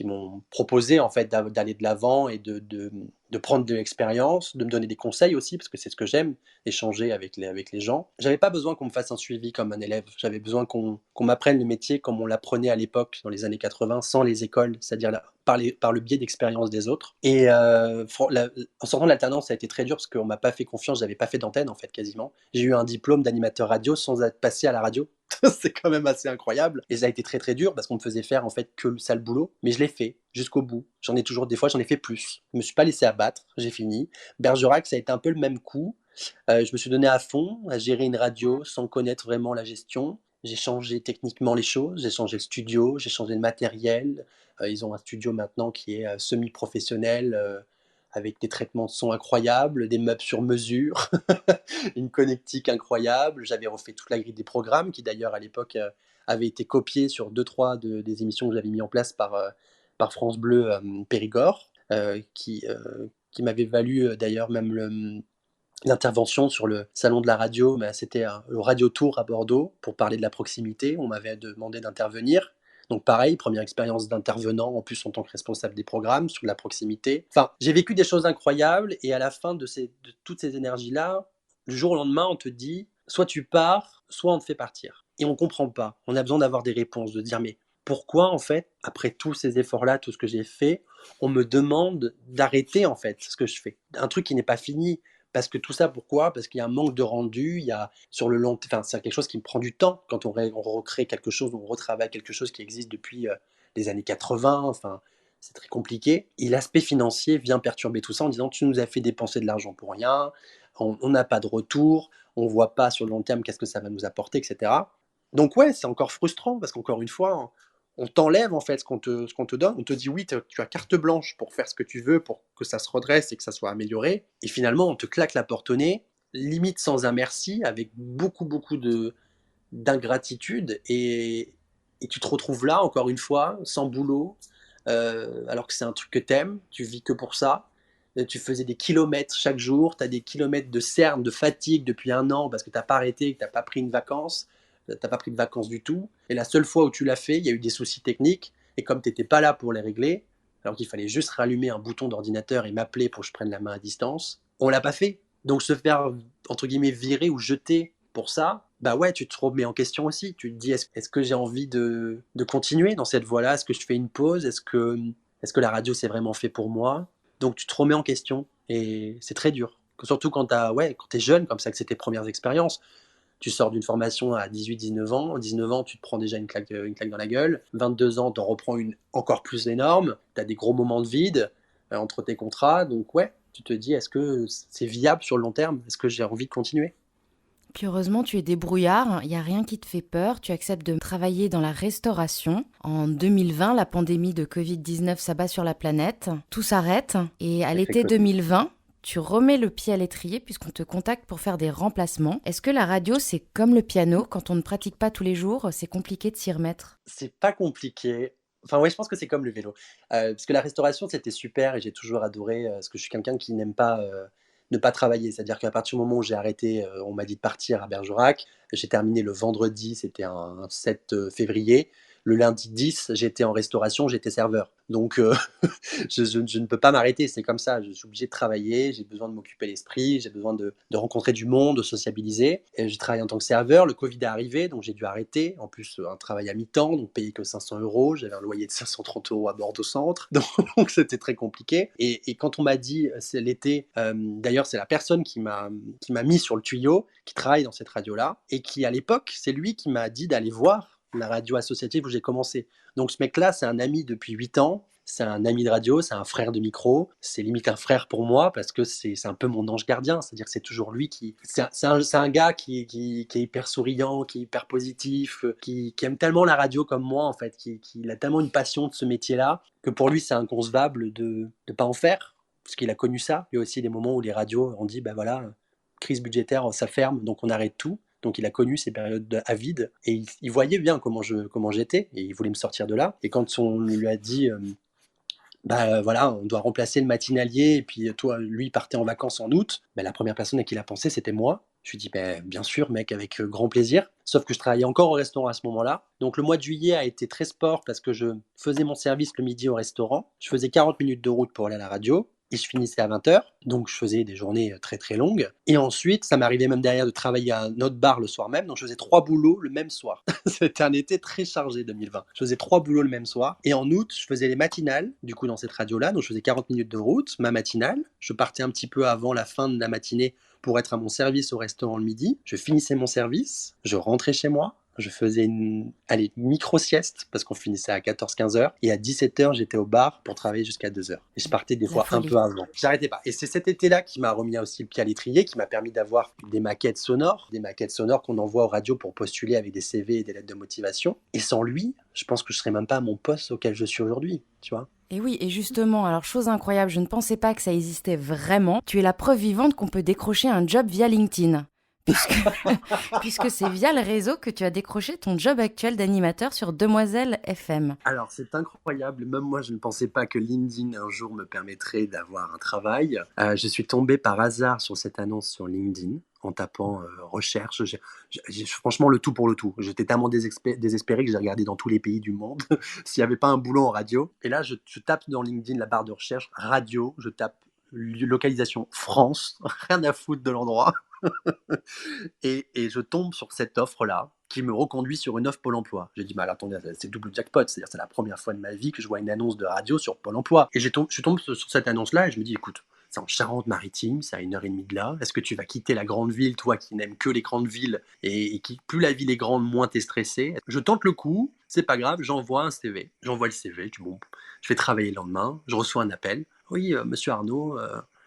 m'ont proposé en fait d'aller de l'avant et de prendre de l'expérience, de me donner des conseils aussi, parce que c'est ce que j'aime, échanger avec les gens. J'avais pas besoin qu'on me fasse un suivi comme un élève, j'avais besoin qu'on m'apprenne le métier comme on l'apprenait à l'époque, dans les années 80, sans les écoles, c'est-à-dire par le biais d'expérience des autres. Et en sortant de l'alternance, ça a été très dur parce qu'on m'a pas fait confiance, j'avais pas fait d'antenne en fait quasiment. J'ai eu un diplôme d'animateur radio sans être passé à la radio. C'est quand même assez incroyable. Et ça a été très très dur parce qu'on me faisait faire en fait que le sale boulot, mais je l'ai fait jusqu'au bout. J'en ai toujours des fois, j'en ai fait plus. Je me suis pas laissé abattre, j'ai fini. Bergerac, ça a été un peu le même coup. Je me suis donné à fond à gérer une radio sans connaître vraiment la gestion. J'ai changé techniquement les choses, j'ai changé le studio, j'ai changé le matériel. Ils ont un studio maintenant qui est semi-professionnel, avec des traitements de son incroyables, des meubles sur mesure, une connectique incroyable. J'avais refait toute la grille des programmes qui d'ailleurs à l'époque avait été copiée sur deux trois des émissions que j'avais mis en place par France Bleu Périgord, qui m'avait valu d'ailleurs même l'intervention sur le salon de la radio. Mais c'était le Radio Tour à Bordeaux pour parler de la proximité. On m'avait demandé d'intervenir. Donc pareil, première expérience d'intervenant, en plus en tant que responsable des programmes, sur la proximité. Enfin, j'ai vécu des choses incroyables et à la fin de toutes ces énergies-là, du jour au lendemain, on te dit, soit tu pars, soit on te fait partir. Et on ne comprend pas. On a besoin d'avoir des réponses, de dire, mais pourquoi en fait, après tous ces efforts-là, tout ce que j'ai fait, on me demande d'arrêter en fait ce que je fais. Un truc qui n'est pas fini. Parce que tout ça, pourquoi? Parce qu'il y a un manque de rendu, il y a sur le long, enfin, c'est quelque chose qui me prend du temps quand on recrée quelque chose, on retravaille quelque chose qui existe depuis les années 80, enfin, c'est très compliqué. Et l'aspect financier vient perturber tout ça en disant tu nous as fait dépenser de l'argent pour rien, on n'a pas de retour, on ne voit pas sur le long terme qu'est-ce que ça va nous apporter, etc. Donc ouais, c'est encore frustrant parce qu'encore une fois, on t'enlève en fait ce qu'on te donne. On te dit oui, tu as carte blanche pour faire ce que tu veux, pour que ça se redresse et que ça soit amélioré. Et finalement, on te claque la porte au nez, limite sans un merci, avec beaucoup d'ingratitude. Et tu te retrouves là, encore une fois, sans boulot, alors que c'est un truc que t'aimes, tu vis que pour ça. Tu faisais des kilomètres chaque jour, tu as des kilomètres de cernes, de fatigue depuis 1 an parce que tu n'as pas arrêté, que tu n'as pas pris une vacance, tu n'as pas pris de vacances du tout. Et la seule fois où tu l'as fait, il y a eu des soucis techniques. Et comme tu n'étais pas là pour les régler, alors qu'il fallait juste rallumer un bouton d'ordinateur et m'appeler pour que je prenne la main à distance, on l'a pas fait. Donc se faire, entre guillemets, virer ou jeter pour ça, bah ouais, tu te remets en question aussi. Tu te dis, est-ce que j'ai envie de continuer dans cette voie-là? Est-ce que je fais une pause? Est-ce que la radio, c'est vraiment fait pour moi? Donc tu te remets en question et c'est très dur. Surtout quand t'es jeune, comme ça que c'est tes premières expériences. Tu sors d'une formation à 18-19 ans. 19 ans, tu te prends déjà une claque dans la gueule. 22 ans, t'en reprends une encore plus énorme. T'as des gros moments de vide entre tes contrats. Donc ouais, tu te dis, est-ce que c'est viable sur le long terme? Est-ce que j'ai envie de continuer?
Puis heureusement, tu es débrouillard, il n'y a rien qui te fait peur, tu acceptes de travailler dans la restauration. En 2020, la pandémie de Covid-19 s'abat sur la planète, tout s'arrête et à
Effet
l'été
Covid.
2020, tu remets le pied à l'étrier puisqu'on te contacte pour faire des remplacements. Est-ce que la radio, c'est comme le piano, quand on ne pratique pas tous les jours, c'est compliqué de s'y remettre?
C'est pas compliqué. Enfin, ouais, je pense que c'est comme le vélo. Parce que la restauration, c'était super et j'ai toujours adoré, parce que je suis quelqu'un qui n'aime pas, ne pas travailler. C'est-à-dire qu'à partir du moment où j'ai arrêté, on m'a dit de partir à Bergerac. J'ai terminé le vendredi, c'était un 7 février. Le lundi 10, j'étais en restauration, j'étais serveur. Donc, je ne peux pas m'arrêter, c'est comme ça. Je suis obligé de travailler, j'ai besoin de m'occuper l'esprit, j'ai besoin de rencontrer du monde, de sociabiliser. Et je travaille en tant que serveur. Le Covid est arrivé, donc j'ai dû arrêter. En plus, un travail à mi-temps, donc payer que 500 euros. J'avais un loyer de 530 euros à Bordeaux Centre, donc c'était très compliqué. Et quand on m'a dit, c'est l'été, d'ailleurs, c'est la personne qui m'a mis sur le tuyau, qui travaille dans cette radio-là, et qui, à l'époque, c'est lui qui m'a dit d'aller voir la radio associative où j'ai commencé. Donc ce mec-là, c'est un ami depuis 8 ans. C'est un ami de radio, c'est un frère de micro, c'est limite un frère pour moi parce que c'est un peu mon ange gardien, c'est-à-dire que c'est toujours lui qui... C'est un gars qui est hyper souriant, qui est hyper positif, qui aime tellement la radio comme moi en fait, qui a tellement une passion de ce métier-là que pour lui c'est inconcevable de ne pas en faire, parce qu'il a connu ça. Il y a aussi des moments où les radios ont dit, ben voilà, crise budgétaire, ça ferme, donc on arrête tout. Donc il a connu ces périodes à vide et il voyait bien comment j'étais et il voulait me sortir de là. Et quand on lui a dit bah voilà, on doit remplacer le matinalier et puis toi, lui partait en vacances en août, bah, la première personne à qui il a pensé, c'était moi. Je lui ai dit, bah, bien sûr, mec, avec grand plaisir. Sauf que je travaillais encore au restaurant à ce moment-là. Donc le mois de juillet a été très sport parce que je faisais mon service le midi au restaurant. Je faisais 40 minutes de route pour aller à la radio et je finissais à 20 h. Donc je faisais des journées très très longues. Et ensuite, ça m'arrivait même derrière de travailler à un autre bar le soir même. Donc je faisais 3 boulots le même soir. C'était un été très chargé 2020. Je faisais 3 boulots le même soir. Et en août, je faisais les matinales, du coup, dans cette radio-là. Donc je faisais 40 minutes de route, ma matinale. Je partais un petit peu avant la fin de la matinée pour être à mon service au restaurant le midi. Je finissais mon service, je rentrais chez moi, je faisais une micro-sieste parce qu'on finissait à 14-15 h. Et à 17 h, j'étais au bar pour travailler jusqu'à 2 h. Et je partais des
La
fois un peu
folie.
avant. J'arrêtais pas. Et c'est cet été-là qui m'a remis aussi le pied à l'étrier, qui m'a permis d'avoir des maquettes sonores qu'on envoie aux radios pour postuler avec des CV et des lettres de motivation. Et sans lui, je pense que je serais même pas à mon poste auquel je suis aujourd'hui, tu vois.
Et oui, et justement, alors chose incroyable, je ne pensais pas que ça existait vraiment. Tu es la preuve vivante qu'on peut décrocher un job via LinkedIn. Puisque, puisque c'est via le réseau que tu as décroché ton job actuel d'animateur sur Demoiselle FM.
Alors, c'est incroyable. Même moi, je ne pensais pas que LinkedIn un jour me permettrait d'avoir un travail. Je suis tombé par hasard sur cette annonce sur LinkedIn en tapant recherche. Franchement, le tout pour le tout. J'étais tellement désespéré que j'ai regardé dans tous les pays du monde s'il n'y avait pas un boulot en radio. Et là, je tape dans LinkedIn la barre de recherche radio. Je tape localisation France. Rien à foutre de l'endroit. Et je tombe sur cette offre-là qui me reconduit sur une offre Pôle emploi. J'ai dit, bah, alors, attendez, c'est double jackpot, c'est-à-dire c'est la première fois de ma vie que je vois une annonce de radio sur Pôle emploi. Et je tombe sur cette annonce-là et je me dis, écoute, c'est en Charente-Maritime, c'est à 1 h 30 de là. Est-ce que tu vas quitter la grande ville, toi qui n'aimes que les grandes villes et qui, plus la ville est grande, moins t'es stressé? Je tente le coup, c'est pas grave, j'envoie un CV. J'envoie le CV, je dis, bon, je vais travailler le lendemain, je reçois un appel. Oui, monsieur Arnaud,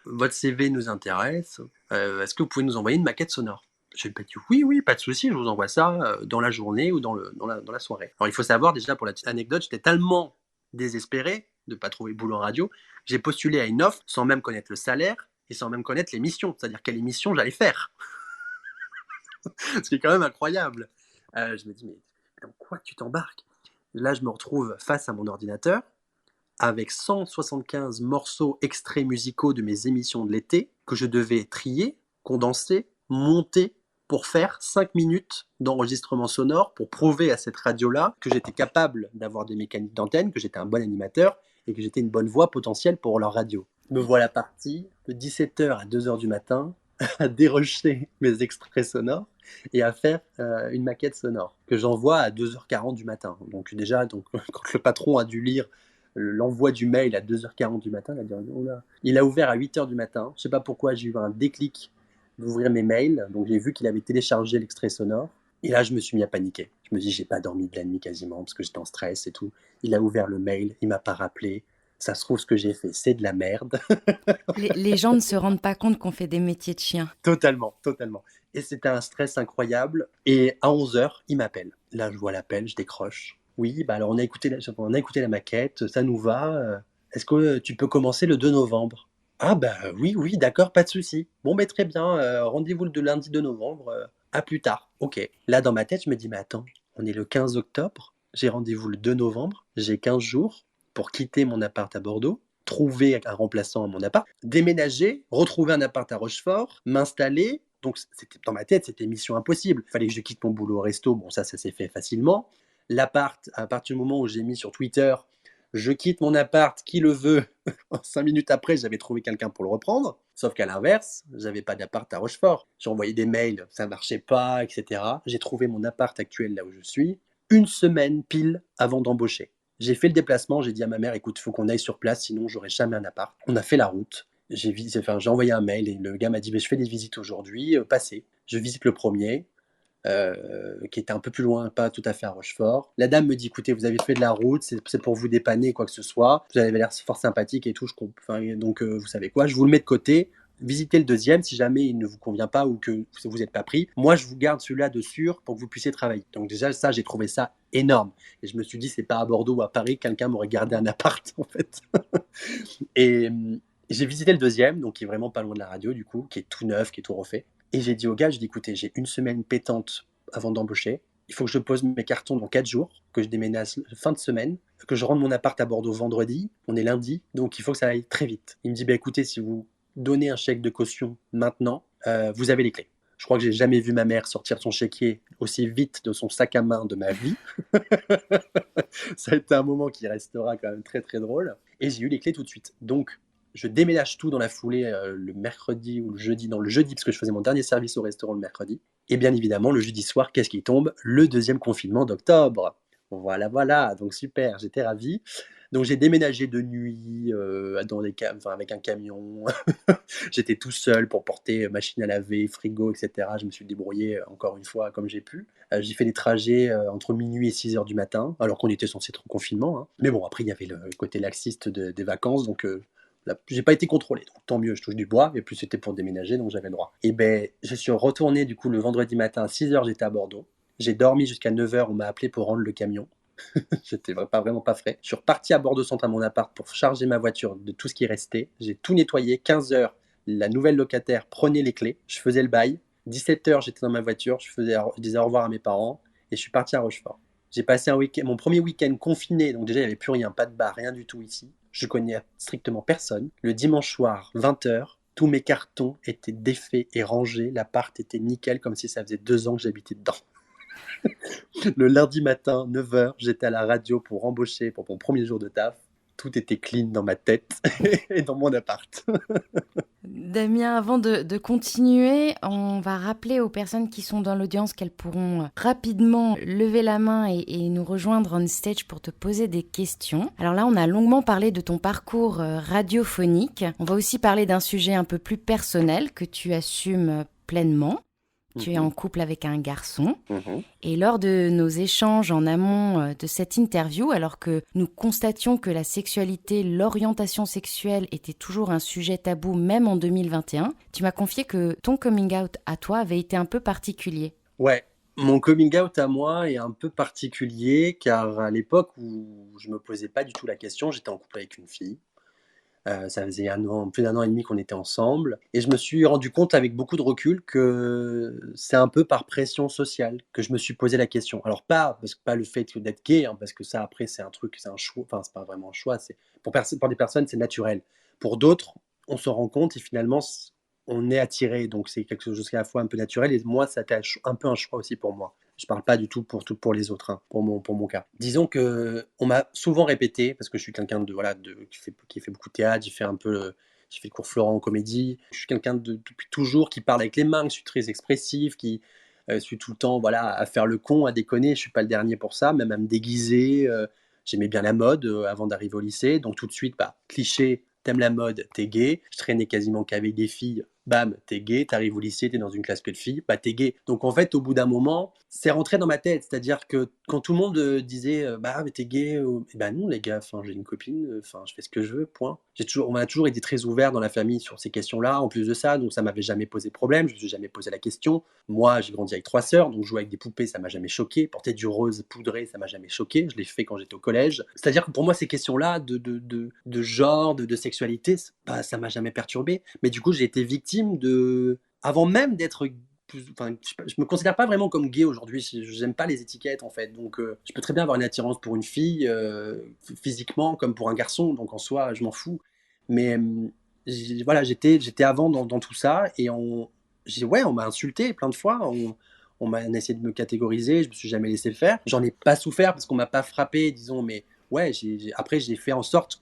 votre CV nous intéresse. Est-ce que vous pouvez nous envoyer une maquette sonore? J'ai dit oui, oui, pas de souci, je vous envoie ça dans la journée ou dans la soirée. Alors il faut savoir déjà pour la petite anecdote, j'étais tellement désespéré de ne pas trouver boulot en radio, j'ai postulé à une offre sans même connaître le salaire et sans même connaître l'émission, c'est-à-dire quelle émission j'allais faire. Ce qui est quand même incroyable. Je me dis mais dans quoi tu t'embarques? Là je me retrouve face à mon ordinateur avec 175 morceaux extraits musicaux de mes émissions de l'été que je devais trier, condenser, monter pour faire 5 minutes d'enregistrement sonore pour prouver à cette radio-là que j'étais capable d'avoir des mécaniques d'antenne, que j'étais un bon animateur et que j'étais une bonne voix potentielle pour leur radio. Me voilà parti de 17h à 2h du matin à dérocher mes extraits sonores et à faire une maquette sonore que j'envoie à 2h40 du matin. Donc déjà, quand le patron a dû lire l'envoi du mail à 2h40 du matin, il a dit oh là. Il a ouvert à 8h du matin. Je sais pas pourquoi, j'ai eu un déclic d'ouvrir mes mails. Donc j'ai vu qu'il avait téléchargé l'extrait sonore. Et là, je me suis mis à paniquer. Je me dis, j'ai pas dormi de la nuit quasiment parce que j'étais en stress et tout. Il a ouvert le mail, il m'a pas rappelé. Ça se trouve, ce que j'ai fait, c'est de la merde.
Les gens ne se rendent pas compte qu'on fait des métiers de chien.
Totalement, totalement. Et c'était un stress incroyable. Et à 11h, il m'appelle. Là, je vois l'appel, je décroche. Oui, bah alors on a écouté la maquette, ça nous va. Est-ce que tu peux commencer le 2 novembre? Ah bah oui, oui, d'accord, pas de souci. Bon, ben très bien, rendez-vous le lundi 2 novembre, à plus tard. Ok. Là, dans ma tête, je me dis, mais attends, on est le 15 octobre, j'ai rendez-vous le 2 novembre, j'ai 15 jours pour quitter mon appart à Bordeaux, trouver un remplaçant à mon appart, déménager, retrouver un appart à Rochefort, m'installer. Donc, dans ma tête, c'était mission impossible. Il fallait que je quitte mon boulot au resto. Bon, ça s'est fait facilement. L'appart, à partir du moment où j'ai mis sur Twitter, je quitte mon appart, qui le veut? 5 minutes après, j'avais trouvé quelqu'un pour le reprendre. Sauf qu'à l'inverse, j'avais pas d'appart à Rochefort. J'ai envoyé des mails, ça marchait pas, etc. J'ai trouvé mon appart actuel là où je suis, une semaine pile avant d'embaucher. J'ai fait le déplacement, j'ai dit à ma mère, écoute, il faut qu'on aille sur place, sinon j'aurai jamais un appart. On a fait la route. J'ai envoyé un mail et le gars m'a dit, je fais des visites aujourd'hui, passez. Je visite le premier, qui était un peu plus loin, pas tout à fait à Rochefort. La dame me dit, écoutez, vous avez fait de la route, c'est pour vous dépanner, quoi que ce soit. Vous avez l'air fort sympathique et tout, donc vous savez quoi, je vous le mets de côté. Visitez le deuxième si jamais il ne vous convient pas ou que vous n'êtes pas pris. Moi, je vous garde celui-là de sûr pour que vous puissiez travailler. Donc déjà, ça, j'ai trouvé ça énorme. Et je me suis dit, c'est pas à Bordeaux ou à Paris, quelqu'un m'aurait gardé un appart, en fait. Et j'ai visité le deuxième, donc qui est vraiment pas loin de la radio, du coup, qui est tout neuf, qui est tout refait. Et j'ai dit au gars, je dis, écoutez, j'ai une semaine pétante avant d'embaucher. Il faut que je pose mes cartons dans 4 jours, que je déménage fin de semaine, que je rentre mon appart à Bordeaux vendredi. On est lundi, donc il faut que ça aille très vite. Il me dit, bah, écoutez, si vous donnez un chèque de caution maintenant, vous avez les clés. Je crois que j'ai jamais vu ma mère sortir son chéquier aussi vite de son sac à main de ma vie. Ça a été un moment qui restera quand même très très drôle. Et j'ai eu les clés tout de suite. Donc, je déménage tout dans la foulée le mercredi ou le jeudi, non le jeudi parce que je faisais mon dernier service au restaurant le mercredi. Et bien évidemment, le jeudi soir, qu'est-ce qui tombe? Le deuxième confinement d'octobre. Voilà, voilà, donc super, j'étais ravi. Donc j'ai déménagé de nuit avec un camion. J'étais tout seul pour porter machine à laver, frigo, etc. Je me suis débrouillé encore une fois comme j'ai pu. J'ai fait des trajets entre minuit et 6h du matin, alors qu'on était censé être en confinement. Hein. Mais bon, après, il y avait le côté laxiste des vacances, donc là, j'ai pas été contrôlé. Donc tant mieux, je touche du bois, et plus c'était pour déménager, donc j'avais le droit. Et ben, je suis retourné du coup le vendredi matin à 6h, j'étais à Bordeaux. J'ai dormi jusqu'à 9h, on m'a appelé pour rendre le camion. J'étais vraiment pas frais. Je suis reparti à Bordeaux Centre à mon appart pour charger ma voiture de tout ce qui restait. J'ai tout nettoyé. 15h, la nouvelle locataire prenait les clés. Je faisais le bail. 17h, j'étais dans ma voiture. Je disais au revoir à mes parents et je suis parti à Rochefort. J'ai passé mon premier week-end confiné. Donc déjà, il n'y avait plus rien, pas de bar, rien du tout ici. Je connais strictement personne. Le dimanche soir, 20h, tous mes cartons étaient défaits et rangés. L'appart était nickel, comme si ça faisait 2 ans que j'habitais dedans. Le lundi matin, 9h, j'étais à la radio pour embaucher pour mon premier jour de taf. Tout était clean dans ma tête et dans mon appart.
Damien, avant de continuer, on va rappeler aux personnes qui sont dans l'audience qu'elles pourront rapidement lever la main et nous rejoindre on stage pour te poser des questions. Alors là, on a longuement parlé de ton parcours radiophonique. On va aussi parler d'un sujet un peu plus personnel que tu assumes pleinement. Tu es en couple avec un garçon. Et lors de nos échanges en amont de cette interview, alors que nous constations que la sexualité, l'orientation sexuelle était toujours un sujet tabou même en 2021, tu m'as confié que ton coming out à toi avait été un peu particulier.
Ouais, mon coming out à moi est un peu particulier car à l'époque où je me posais pas du tout la question, j'étais en couple avec une fille. Ça faisait plus d'un an et demi qu'on était ensemble. Et je me suis rendu compte avec beaucoup de recul que c'est un peu par pression sociale que je me suis posé la question. Alors pas le fait d'être gay, hein, parce que ça après c'est un truc, c'est un choix, enfin c'est pas vraiment un choix, c'est pour des personnes c'est naturel. Pour d'autres, on se rend compte et finalement on est attiré, donc c'est quelque chose qui est à la fois un peu naturel et moi ça a été un peu un choix aussi pour moi. Je parle pas du tout pour les autres, hein, pour mon cas. Disons que on m'a souvent répété, parce que je suis quelqu'un de voilà qui fait beaucoup de théâtre, j'ai fait le cours Florent en comédie. Je suis quelqu'un depuis toujours qui parle avec les mains, je suis très expressif, qui suis tout le temps voilà à faire le con, à déconner. Je suis pas le dernier pour ça, même à me déguiser. J'aimais bien la mode avant d'arriver au lycée, donc tout de suite, bah, cliché. T'aimes la mode, t'es gay. Je traînais quasiment qu'avec des filles. Bam, t'es gay. T'arrives au lycée, t'es dans une classe que de filles. Bah, t'es gay. Donc en fait, au bout d'un moment, c'est rentré dans ma tête. C'est-à-dire que quand tout le monde disait, bah, mais t'es gay. Eh ben non, les gars. Enfin, j'ai une copine. Enfin, je fais ce que je veux. Point. On a toujours été très ouvert dans la famille sur ces questions-là. En plus de ça, donc ça m'avait jamais posé problème. Je me suis jamais posé la question. Moi, j'ai grandi avec 3 sœurs, donc jouer avec des poupées, ça m'a jamais choqué. Porter du rose poudré, ça m'a jamais choqué. Je l'ai fait quand j'étais au collège. C'est-à-dire que pour moi, ces questions-là de genre, de sexualité, bah, ça m'a jamais perturbé. Mais du coup, j'ai été victime avant même d'être enfin, je me considère pas vraiment comme gay aujourd'hui. J'aime pas les étiquettes en fait. Donc, je peux très bien avoir une attirance pour une fille physiquement comme pour un garçon. Donc en soi, je m'en fous. Mais voilà, j'étais avant dans tout ça et ouais, on m'a insulté plein de fois. On m'a essayé de me catégoriser. Je me suis jamais laissé faire. J'en ai pas souffert parce qu'on m'a pas frappé, disons. Mais ouais, après j'ai fait en sorte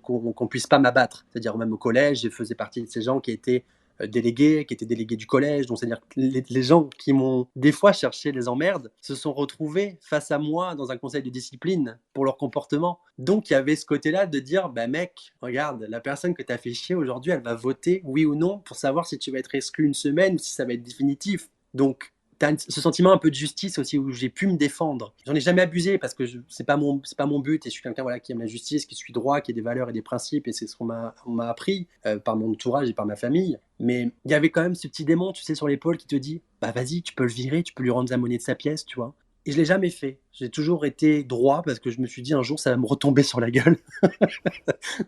qu'on puisse pas m'abattre. C'est-à-dire même au collège, je faisais partie de ces gens qui étaient délégués du collège. Donc, c'est-à-dire que les gens qui m'ont des fois cherché les emmerdes se sont retrouvés face à moi dans un conseil de discipline pour leur comportement. Donc, il y avait ce côté-là de dire, bah mec, regarde, la personne que tu as fait chier aujourd'hui, elle va voter oui ou non pour savoir si tu vas être exclu une semaine ou si ça va être définitif. Donc, t'as ce sentiment un peu de justice aussi où j'ai pu me défendre. J'en ai jamais abusé parce que c'est pas mon but et je suis quelqu'un voilà qui aime la justice, qui suit droit, qui a des valeurs et des principes et c'est ce on m'a appris par mon entourage et par ma famille. Mais il y avait quand même ce petit démon, tu sais, sur l'épaule qui te dit bah vas-y, tu peux le virer, tu peux lui rendre la monnaie de sa pièce, tu vois. Et je l'ai jamais fait. J'ai toujours été droit parce que je me suis dit un jour ça va me retomber sur la gueule.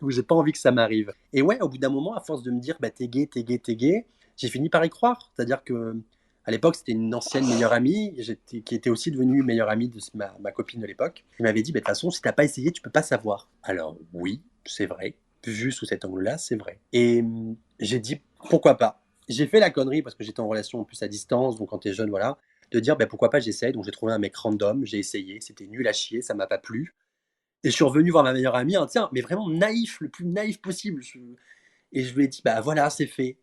Donc j'ai pas envie que ça m'arrive. Et ouais, au bout d'un moment, à force de me dire bah t'es gay, t'es gay, t'es gay, j'ai fini par y croire. C'est-à-dire que à l'époque, c'était une ancienne meilleure amie qui était aussi devenue meilleure amie de ma copine de l'époque. Elle m'avait dit, bah, de toute façon, si t'as pas essayé, tu peux pas savoir. Alors oui, c'est vrai. Vu sous cet angle-là, c'est vrai. Et j'ai dit, pourquoi pas. J'ai fait la connerie parce que j'étais en relation en plus à distance, donc quand t'es jeune, voilà, de dire, bah, pourquoi pas, j'essaye. Donc j'ai trouvé un mec random, j'ai essayé, c'était nul à chier, ça m'a pas plu. Et je suis revenu voir ma meilleure amie, hein, tiens, mais vraiment naïf, le plus naïf possible. Et je lui ai dit, bah voilà, c'est fait.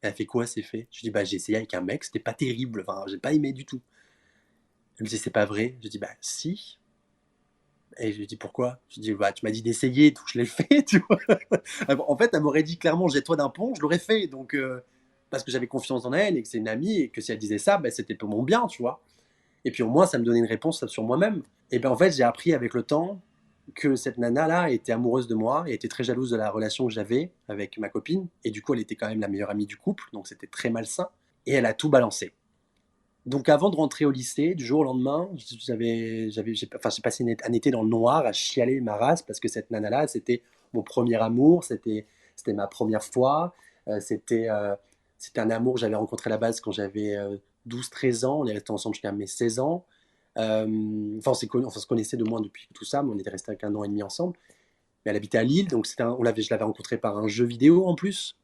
Elle a fait quoi, c'est fait? Je dis, bah j'ai essayé avec un mec, c'était pas terrible, enfin, j'ai pas aimé du tout. Elle me dit, c'est pas vrai. Je dis, bah si. Et je lui dis, pourquoi? Je dis, bah tu m'as dit d'essayer, donc je l'ai fait, tu vois. En fait, elle m'aurait dit clairement, jette-toi d'un pont, je l'aurais fait, donc parce que j'avais confiance en elle et que c'est une amie et que si elle disait ça, bah, c'était pour mon bien, tu vois. Et puis au moins, ça me donnait une réponse sur moi-même. Et bien en fait, j'ai appris avec le temps que cette nana-là était amoureuse de moi et était très jalouse de la relation que j'avais avec ma copine. Et du coup, elle était quand même la meilleure amie du couple, donc c'était très malsain. Et elle a tout balancé. Donc avant de rentrer au lycée, du jour au lendemain, j'ai passé un été dans le noir à chialer ma race parce que cette nana-là, c'était mon premier amour, c'était ma première fois, c'était un amour que j'avais rencontré à la base quand j'avais 12-13 ans, on est resté ensemble jusqu'à mes 16 ans. On se connaissait de moins depuis tout ça, mais on était resté avec un an et demi ensemble. Mais elle habitait à Lille, donc je l'avais rencontrée par un jeu vidéo en plus.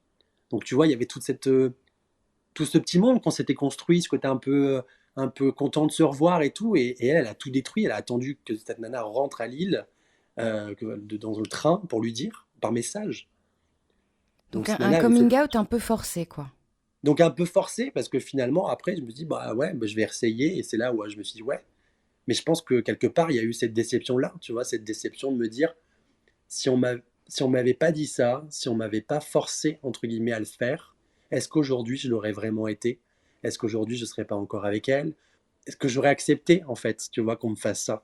Donc tu vois, il y avait tout ce petit monde qu'on s'était construit, ce côté un peu content de se revoir et tout. Et elle, elle a tout détruit. Elle a attendu que cette nana rentre à Lille dans le train pour lui dire par message. Donc
Donc
cette
un
nana avait
coming out un peu forcé, quoi.
donc un peu forcé parce que finalement après je me dis bah ouais bah, je vais essayer et c'est là où je me suis dit ouais mais je pense que quelque part il y a eu cette déception là tu vois cette déception de me dire si on m'a si on m'avait pas dit ça si on m'avait pas forcé entre guillemets à le faire est-ce qu'aujourd'hui je l'aurais vraiment été est-ce qu'aujourd'hui je serais pas encore avec elle est-ce que j'aurais accepté en fait tu vois qu'on me fasse ça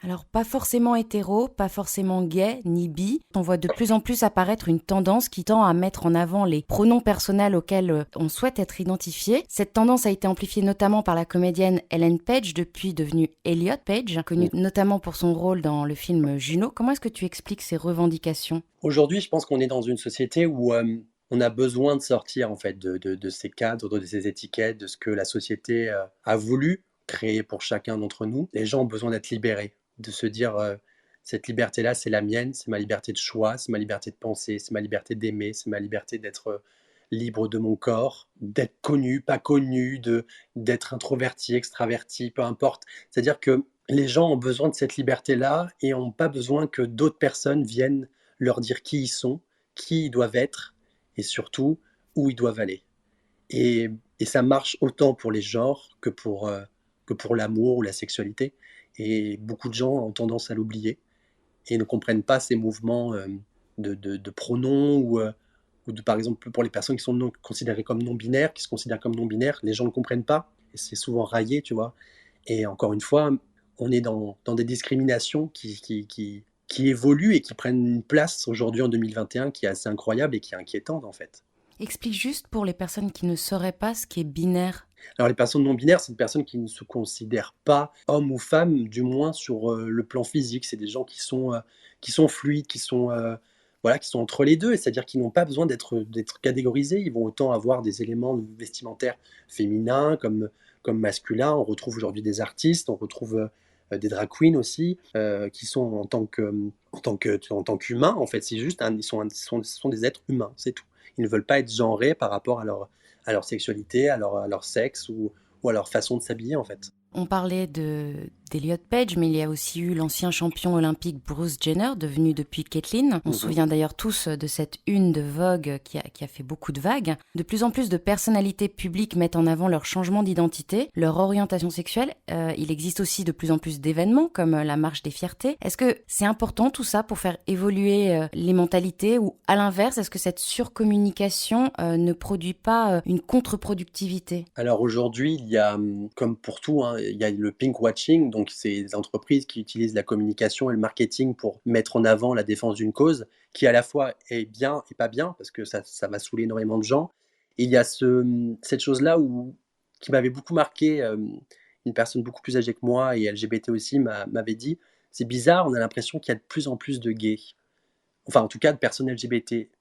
Alors, pas forcément hétéro, pas forcément gay, ni bi. On voit de plus en plus apparaître une tendance qui tend à mettre en avant les pronoms personnels auxquels on souhaite être identifié. Cette tendance a été amplifiée notamment par la comédienne Ellen Page, depuis devenue Elliot Page, connue notamment pour son rôle dans le film Juno. Comment est-ce que tu expliques ces revendications ?
Aujourd'hui, je pense qu'on est dans une société où on a besoin de sortir en fait de ces cadres, de ces étiquettes, de ce que la société a voulu créer pour chacun d'entre nous. Les gens ont besoin d'être libérés, de se dire cette liberté-là, c'est la mienne, c'est ma liberté de choix, c'est ma liberté de penser, c'est ma liberté d'aimer, c'est ma liberté d'être libre de mon corps, d'être connu, pas connu, d'être introverti, extraverti, peu importe. C'est-à-dire que les gens ont besoin de cette liberté-là et n'ont pas besoin que d'autres personnes viennent leur dire qui ils sont, qui ils doivent être et surtout où ils doivent aller. Et, et ça marche autant pour les genres que pour l'amour ou la sexualité. Et beaucoup de gens ont tendance à l'oublier et ne comprennent pas ces mouvements de pronoms ou par exemple pour les personnes qui sont considérées comme non-binaires, qui se considèrent comme non-binaires, les gens ne comprennent pas et c'est souvent raillé, tu vois. Et encore une fois, on est dans des discriminations qui évoluent et qui prennent une place aujourd'hui en 2021 qui est assez incroyable et qui est inquiétante en fait.
Explique juste pour les personnes qui ne sauraient pas ce qu'est binaire.
Alors les personnes non binaires, c'est des personnes qui ne se considèrent pas hommes ou femmes, du moins sur le plan physique. C'est des gens qui sont fluides, voilà, qui sont entre les deux, c'est-à-dire qu'ils n'ont pas besoin d'être catégorisés. Ils vont autant avoir des éléments vestimentaires féminins comme masculins. On retrouve aujourd'hui des artistes, on retrouve des drag queens aussi, qui sont en tant qu'humains, en fait. C'est juste, ce sont des êtres humains, c'est tout. Ils ne veulent pas être genrés par rapport à leur sexualité, à leur sexe ou à leur façon de s'habiller en fait.
On parlait d'Elliot Page, mais il y a aussi eu l'ancien champion olympique Bruce Jenner, devenu depuis Caitlyn. On se souvient d'ailleurs tous de cette une de Vogue qui a fait beaucoup de vagues. De plus en plus de personnalités publiques mettent en avant leur changement d'identité, leur orientation sexuelle. Il existe aussi de plus en plus d'événements comme la Marche des Fiertés. Est-ce que c'est important tout ça pour faire évoluer les mentalités ou à l'inverse, est-ce que cette surcommunication ne produit pas une contre-productivité ?
Alors aujourd'hui, il y a, comme pour tout, hein, il y a le pinkwashing, donc c'est des entreprises qui utilisent la communication et le marketing pour mettre en avant la défense d'une cause, qui à la fois est bien et pas bien, parce que ça va saouler énormément de gens. Et il y a cette chose-là qui m'avait beaucoup marqué, une personne beaucoup plus âgée que moi et LGBT aussi m'avait dit, c'est bizarre, on a l'impression qu'il y a de plus en plus de gays, enfin en tout cas de personnes LGBT.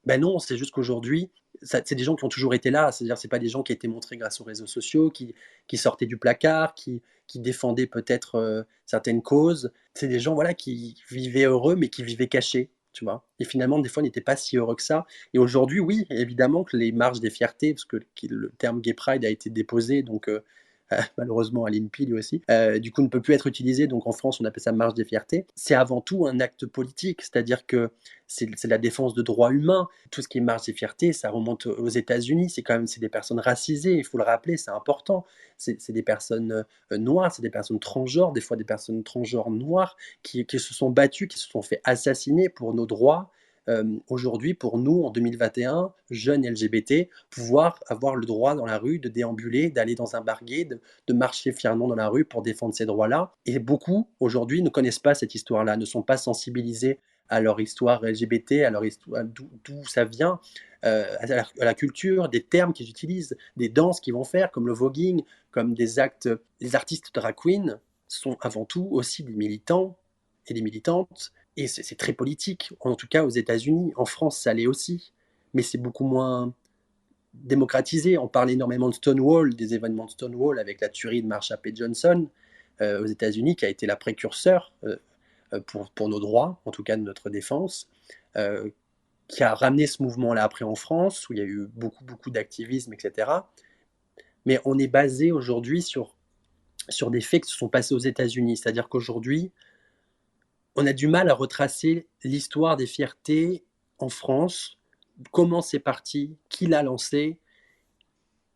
Ben non, c'est juste qu'aujourd'hui, c'est des gens qui ont toujours été là, c'est-à-dire c'est pas des gens qui ont été montrés grâce aux réseaux sociaux, qui sortaient du placard, qui défendaient peut-être certaines causes. C'est des gens voilà, qui vivaient heureux mais qui vivaient cachés, tu vois. Et finalement, des fois, n'étaient pas si heureux que ça. Et aujourd'hui, oui, évidemment que les marches des fiertés, parce que le terme Gay Pride a été déposé, donc malheureusement à l'INPI lui aussi, du coup ne peut plus être utilisé, donc en France on appelle ça marche des fiertés. C'est avant tout un acte politique, c'est-à-dire que c'est la défense de droits humains. Tout ce qui est marche des fiertés, ça remonte aux États-Unis, c'est des personnes racisées, il faut le rappeler, c'est important. C'est des personnes noires, c'est des personnes transgenres, des fois des personnes transgenres noires qui se sont battues, qui se sont fait assassiner pour nos droits. Aujourd'hui, pour nous, en 2021, jeunes LGBT, pouvoir avoir le droit dans la rue de déambuler, d'aller dans un bar gay, de marcher fièrement dans la rue pour défendre ces droits-là. Et beaucoup, aujourd'hui, ne connaissent pas cette histoire-là, ne sont pas sensibilisés à leur histoire LGBT, à leur histoire, d'où ça vient, à la culture, des termes qu'ils utilisent, des danses qu'ils vont faire, comme le voguing, comme des actes. Les artistes drag queens sont avant tout aussi des militants et des militantes. Et c'est très politique, en tout cas aux États-Unis. En France, ça l'est aussi, mais c'est beaucoup moins démocratisé. On parle énormément de Stonewall, des événements de Stonewall avec la tuerie de Marsha P. Johnson aux États-Unis, qui a été la précurseur pour nos droits, en tout cas de notre défense, qui a ramené ce mouvement-là après en France, où il y a eu beaucoup d'activisme, etc. Mais on est basé aujourd'hui sur des faits qui se sont passés aux États-Unis. C'est-à-dire qu'aujourd'hui, on a du mal à retracer l'histoire des fiertés en France, comment c'est parti, qui l'a lancé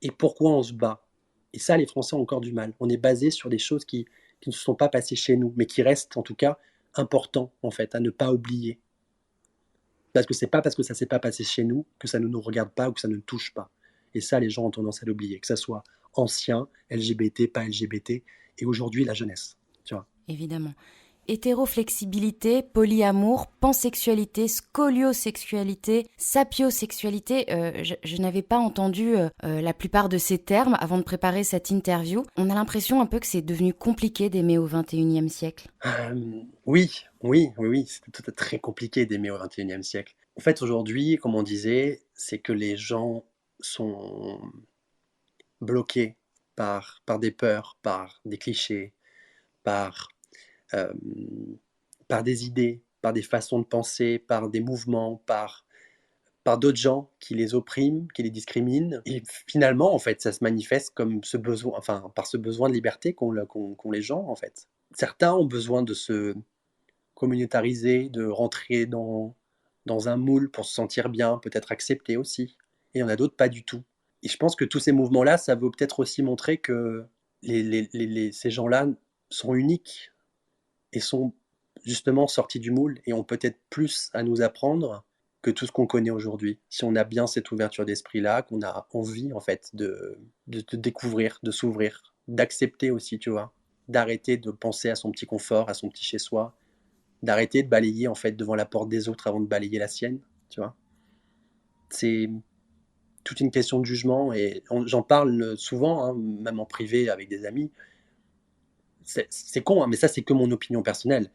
et pourquoi on se bat. Et ça, les Français ont encore du mal. On est basé sur des choses qui ne se sont pas passées chez nous, mais qui restent en tout cas importants en fait, à ne pas oublier. Parce que c'est pas parce que ça s'est pas passé chez nous que ça ne nous regarde pas ou que ça ne nous touche pas. Et ça, les gens ont tendance à l'oublier, que ça soit ancien, LGBT, pas LGBT, et aujourd'hui la jeunesse. Tu vois.
Évidemment. hétéroflexibilité, polyamour, pansexualité, scoliosexualité, sapiosexualité. Je n'avais pas entendu la plupart de ces termes avant de préparer cette interview. On a l'impression un peu que c'est devenu compliqué d'aimer au XXIe siècle.
Oui, c'est tout très compliqué d'aimer au XXIe siècle. En fait, aujourd'hui, comme on disait, c'est que les gens sont bloqués par des peurs, par des clichés, par, euh, par des idées, par des façons de penser, par des mouvements, par d'autres gens qui les oppriment, qui les discriminent. Et finalement, en fait, ça se manifeste comme ce besoin, enfin, par ce besoin de liberté qu'ont les gens, en fait. Certains ont besoin de se communautariser, de rentrer dans un moule pour se sentir bien, peut-être accepté aussi. Et il y en a d'autres pas du tout. Et je pense que tous ces mouvements-là, ça veut peut-être aussi montrer que ces gens-là sont uniques et sont justement sortis du moule et ont peut-être plus à nous apprendre que tout ce qu'on connaît aujourd'hui. Si on a bien cette ouverture d'esprit-là, qu'on a envie en fait de découvrir, de s'ouvrir, d'accepter aussi, tu vois, d'arrêter de penser à son petit confort, à son petit chez-soi, d'arrêter de balayer en fait devant la porte des autres avant de balayer la sienne, tu vois. C'est toute une question de jugement et j'en parle souvent, hein, même en privé avec des amis. C'est con, hein, mais ça c'est que mon opinion personnelle.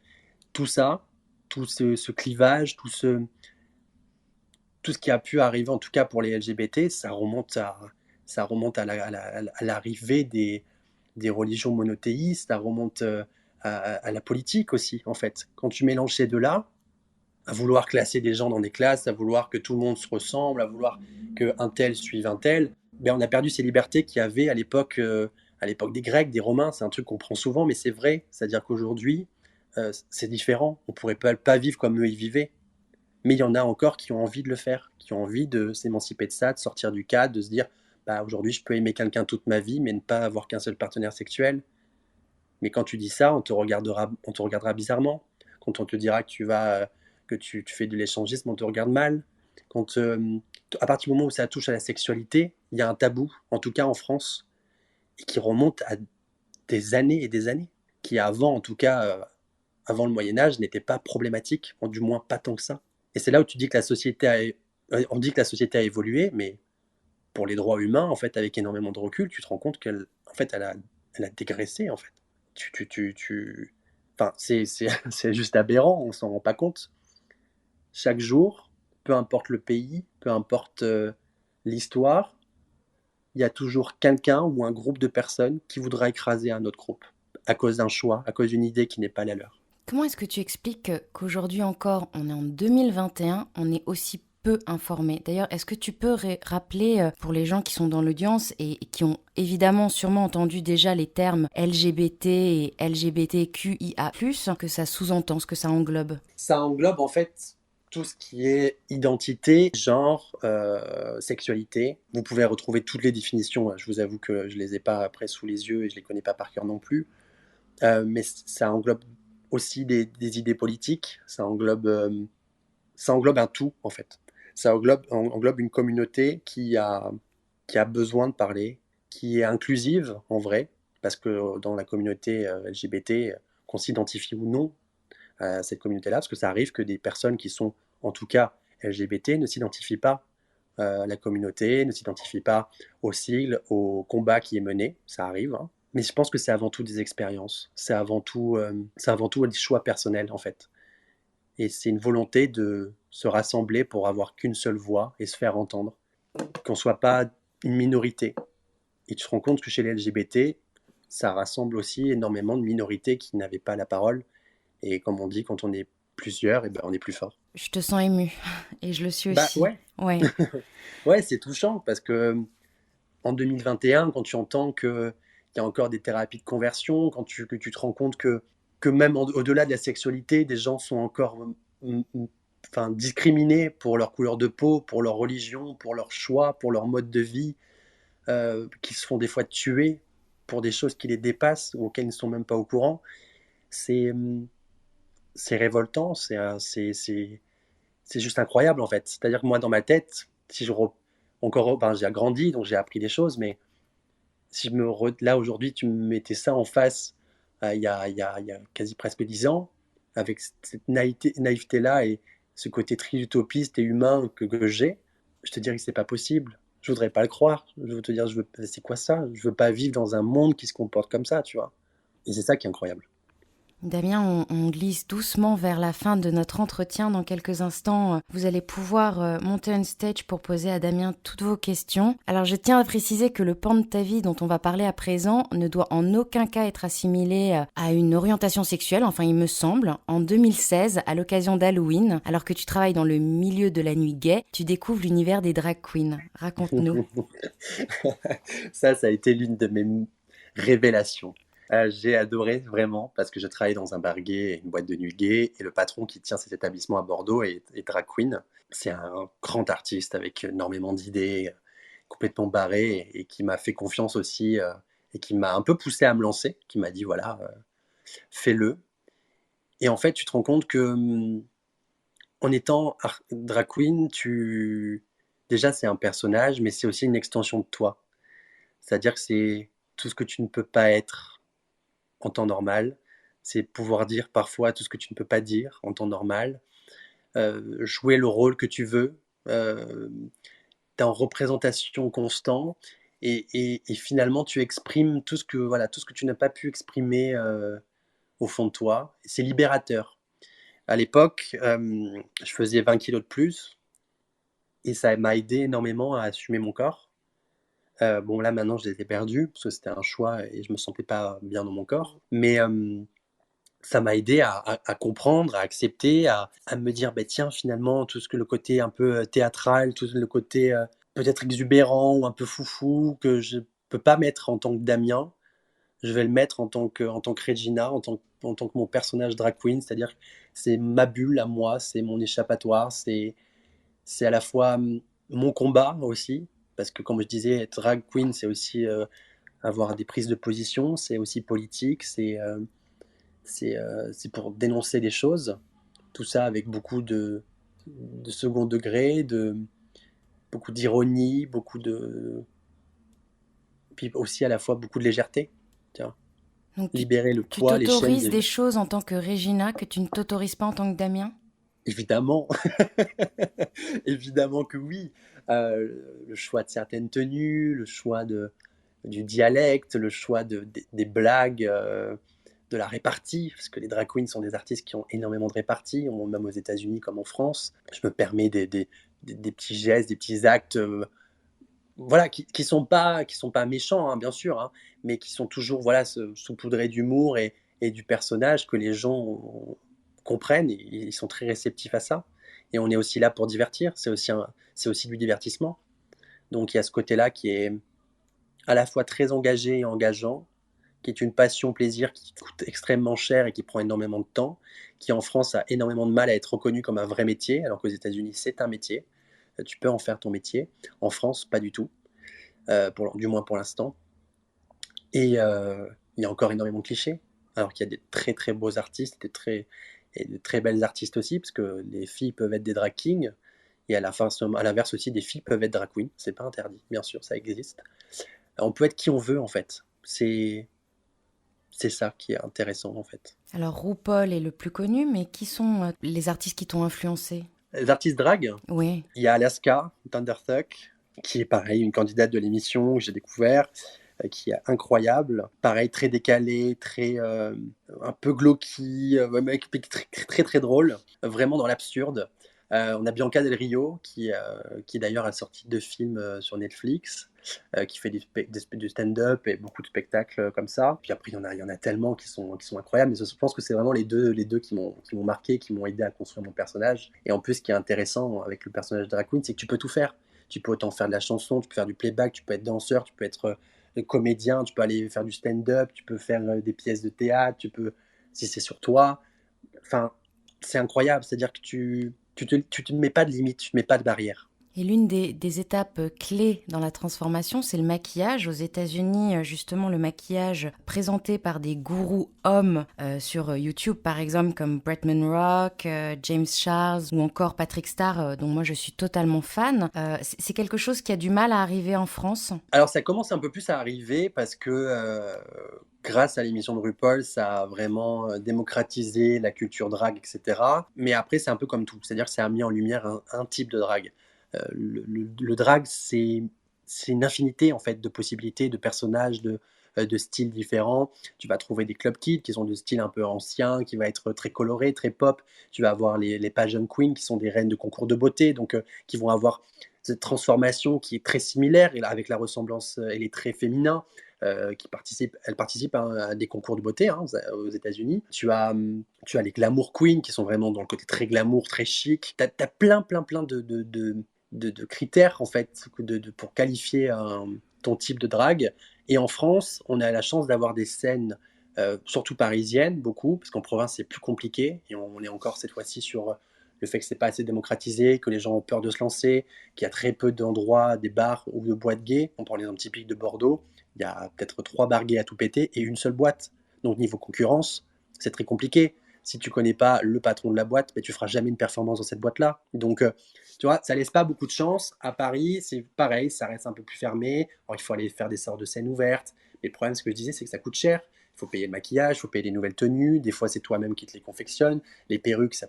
Tout ça, tout ce clivage, tout ce qui a pu arriver, en tout cas pour les LGBT, ça remonte à l'arrivée des religions monothéistes, ça remonte à la politique aussi, en fait. Quand tu mélanges ces deux-là, à vouloir classer des gens dans des classes, à vouloir que tout le monde se ressemble, à vouloir qu'un tel suive un tel, ben on a perdu ces libertés qu'il y avait à l'époque des Grecs, des Romains. C'est un truc qu'on prend souvent, mais c'est vrai. C'est-à-dire qu'aujourd'hui, c'est différent. On ne pourrait pas vivre comme eux ils vivaient. Mais il y en a encore qui ont envie de le faire, qui ont envie de s'émanciper de ça, de sortir du cadre, de se dire bah, aujourd'hui, je peux aimer quelqu'un toute ma vie, mais ne pas avoir qu'un seul partenaire sexuel. Mais quand tu dis ça, on te regardera bizarrement. Quand on te dira que tu fais de l'échangisme, on te regarde mal. À partir du moment où ça touche à la sexualité, il y a un tabou, en tout cas en France, et qui remonte à des années et des années, qui avant, en tout cas, avant le Moyen-Âge, n'était pas problématique, du moins pas tant que ça. Et c'est là où tu dis que on dit que la société a évolué, mais pour les droits humains, en fait, avec énormément de recul, tu te rends compte qu'elle, en fait, elle a dégraissé, en fait. Enfin, c'est juste aberrant, on s'en rend pas compte. Chaque jour, peu importe le pays, peu importe l'histoire, il y a toujours quelqu'un ou un groupe de personnes qui voudra écraser un autre groupe à cause d'un choix, à cause d'une idée qui n'est pas la leur.
Comment est-ce que tu expliques qu'aujourd'hui encore, on est en 2021, on est aussi peu informé? D'ailleurs, est-ce que tu peux rappeler pour les gens qui sont dans l'audience et qui ont évidemment sûrement entendu déjà les termes LGBT et LGBTQIA+, que ça sous-entend, ce que ça englobe?
Ça englobe en fait tout ce qui est identité, genre, sexualité. Vous pouvez retrouver toutes les définitions. Je vous avoue que je les ai pas après sous les yeux et je les connais pas par cœur non plus. Mais ça englobe aussi des idées politiques. Ça englobe un tout en fait. Ça englobe une communauté qui a besoin de parler, qui est inclusive en vrai, parce que dans la communauté LGBT, qu'on s'identifie ou non à cette communauté-là, parce que ça arrive que des personnes qui sont en tout cas LGBT ne s'identifient pas à la communauté, ne s'identifient pas au sigle, au combat qui est mené, ça arrive. Hein. Mais je pense que c'est avant tout des expériences, c'est avant tout des choix personnels en fait. Et c'est une volonté de se rassembler pour avoir qu'une seule voix et se faire entendre, qu'on ne soit pas une minorité. Et tu te rends compte que chez les LGBT, ça rassemble aussi énormément de minorités qui n'avaient pas la parole. Et comme on dit, quand on est plusieurs, et ben on est plus fort.
Je te sens émue, et je le suis
Bah
aussi.
ouais,
Ouais.
ouais, c'est touchant parce que en 2021, quand tu entends qu'il y a encore des thérapies de conversion, que tu te rends compte que même au-delà de la sexualité, des gens sont encore enfin, discriminés pour leur couleur de peau, pour leur religion, pour leur choix, pour leur mode de vie, qui se font des fois tuer pour des choses qui les dépassent ou auxquelles ils ne sont même pas au courant, c'est c'est révoltant, c'est juste incroyable en fait. C'est-à-dire que moi, dans ma tête, si je encore, ben, j'ai grandi, donc j'ai appris des choses, mais si là aujourd'hui, tu me mettais ça en face il y a quasi presque 10 ans, avec cette naïveté-là et ce côté très utopiste et humain que j'ai, je te dirais que c'est pas possible. Je voudrais pas le croire. Je veux te dire, c'est quoi ça? Je veux pas vivre dans un monde qui se comporte comme ça, tu vois. Et c'est ça qui est incroyable.
Damien, on glisse doucement vers la fin de notre entretien. Dans quelques instants, vous allez pouvoir monter on stage pour poser à Damien toutes vos questions. Alors, je tiens à préciser que le pan de ta vie dont on va parler à présent ne doit en aucun cas être assimilé à une orientation sexuelle, enfin il me semble. En 2016, à l'occasion d'Halloween, alors que tu travailles dans le milieu de la nuit gay, tu découvres l'univers des drag queens. Raconte-nous.
Ça a été l'une de mes révélations. J'ai adoré vraiment parce que je travaillais dans un bar gay, une boîte de nuit gay, et le patron qui tient cet établissement à Bordeaux est drag queen. C'est un grand artiste avec énormément d'idées, complètement barré, et qui m'a fait confiance aussi, et qui m'a un peu poussé à me lancer, qui m'a dit voilà, fais-le. Et en fait, tu te rends compte que en étant drag queen, déjà c'est un personnage, mais c'est aussi une extension de toi. C'est-à-dire que c'est tout ce que tu ne peux pas être en temps normal, c'est pouvoir dire parfois tout ce que tu ne peux pas dire en temps normal, jouer le rôle que tu veux, tu es en représentation constant et finalement tu exprimes tout ce que tu n'as pas pu exprimer au fond de toi. C'est libérateur. À l'époque, je faisais 20 kilos de plus et ça m'a aidé énormément à assumer mon corps. Bon, là maintenant je les ai perdus parce que c'était un choix et je me sentais pas bien dans mon corps. Mais ça m'a aidé à comprendre, à accepter, à me dire, bah, tiens, finalement, tout ce que le côté un peu théâtral, tout le côté peut-être exubérant ou un peu foufou que je peux pas mettre en tant que Damien, je vais le mettre en tant que Regina, en tant que mon personnage drag queen, c'est-à-dire que c'est ma bulle à moi, c'est mon échappatoire, c'est à la fois mon combat aussi, parce que comme je disais, être drag queen, c'est aussi avoir des prises de position, c'est aussi politique, c'est pour dénoncer des choses. Tout ça avec beaucoup de second degré, beaucoup d'ironie, puis aussi à la fois beaucoup de légèreté. Tiens,
Donc
libérer le
tu
poids, les chaînes
t'autorises des choses en tant que Regina que tu ne t'autorises pas en tant que Damien?
Évidemment, évidemment que oui. Le choix de certaines tenues, le choix du dialecte, le choix des blagues, de la répartie, parce que les drag queens sont des artistes qui ont énormément de répartie, même aux États-Unis comme en France. Je me permets des petits gestes, des petits actes, voilà, qui sont pas méchants, hein, bien sûr, hein, mais qui sont toujours voilà saupoudrés d'humour et du personnage que les gens comprennent. Et ils sont très réceptifs à ça. Et on est aussi là pour divertir. C'est aussi du divertissement. Donc il y a ce côté-là qui est à la fois très engagé et engageant, qui est une passion plaisir qui coûte extrêmement cher et qui prend énormément de temps, qui en France a énormément de mal à être reconnu comme un vrai métier, alors qu'aux États-Unis c'est un métier. Tu peux en faire ton métier. En France, pas du tout, du moins pour l'instant. Et il y a encore énormément de clichés, alors qu'il y a des très très beaux artistes, et de très belles artistes aussi, parce que les filles peuvent être des drag kings, et à l'inverse aussi, des filles peuvent être drag queens. C'est pas interdit, bien sûr, ça existe. On peut être qui on veut en fait. C'est ça qui est intéressant en fait.
Alors RuPaul est le plus connu, mais qui sont les artistes qui t'ont influencé?
Les artistes drag,
Oui.
il y a Alaska, Thunderfuck, qui est pareil, une candidate de l'émission que j'ai découvert, qui est incroyable. Pareil, très décalé, un peu glauqui, mec, très, très très drôle, vraiment dans l'absurde. On a Bianca Del Rio, qui d'ailleurs a sorti 2 films sur Netflix, qui fait du stand-up et beaucoup de spectacles comme ça. Puis après, il y en a tellement qui sont incroyables, mais je pense que c'est vraiment les deux qui m'ont marqué, qui m'ont aidé à construire mon personnage. Et en plus, ce qui est intéressant avec le personnage de drag queen, c'est que tu peux tout faire. Tu peux autant faire de la chanson, tu peux faire du playback, tu peux être danseur, tu peux être comédien, tu peux aller faire du stand-up, tu peux faire des pièces de théâtre, si c'est sur toi. Enfin, c'est incroyable, c'est-à-dire que tu te mets pas de limite, tu te mets pas de barrière.
Et l'une des étapes clés dans la transformation, c'est le maquillage. Aux États-Unis, justement, le maquillage présenté par des gourous hommes sur YouTube, par exemple, comme Bretman Rock, James Charles ou encore Patrick Star, dont moi je suis totalement fan. C'est quelque chose qui a du mal à arriver en France.
Alors ça commence un peu plus à arriver parce que grâce à l'émission de RuPaul, ça a vraiment démocratisé la culture drague, etc. Mais après, c'est un peu comme tout, c'est-à-dire que ça a mis en lumière un type de drague. Le drag, c'est une infinité en fait de possibilités, de personnages, de styles différents. Tu vas trouver des club kids qui sont de style un peu ancien, qui va être très coloré, très pop. Tu vas avoir les pageant queens qui sont des reines de concours de beauté, donc qui vont avoir cette transformation qui est très similaire et avec la ressemblance et les traits féminins. Elle participe à des concours de beauté hein, aux États-Unis. Tu as les glamour queens qui sont vraiment dans le côté très glamour, très chic. Tu as plein de critères en fait pour qualifier ton type de drague. Et en France, on a la chance d'avoir des scènes, surtout parisiennes, beaucoup, parce qu'en province c'est plus compliqué. Et on est encore cette fois-ci sur le fait que c'est pas assez démocratisé, que les gens ont peur de se lancer, qu'il y a très peu d'endroits, des bars ou de boîtes gays. On prend l'exemple typique de Bordeaux, il y a peut-être 3 bars gays à tout péter et une seule boîte. Donc niveau concurrence, c'est très compliqué. Si tu connais pas le patron de la boîte, ben, tu feras jamais une performance dans cette boîte-là. Donc tu vois, ça laisse pas beaucoup de chance. À Paris, c'est pareil, ça reste un peu plus fermé. Alors, il faut aller faire des sortes de scènes ouvertes. Mais le problème, ce que je disais, c'est que ça coûte cher. Il faut payer le maquillage, il faut payer les nouvelles tenues. Des fois, c'est toi-même qui te les confectionne. Les perruques, ça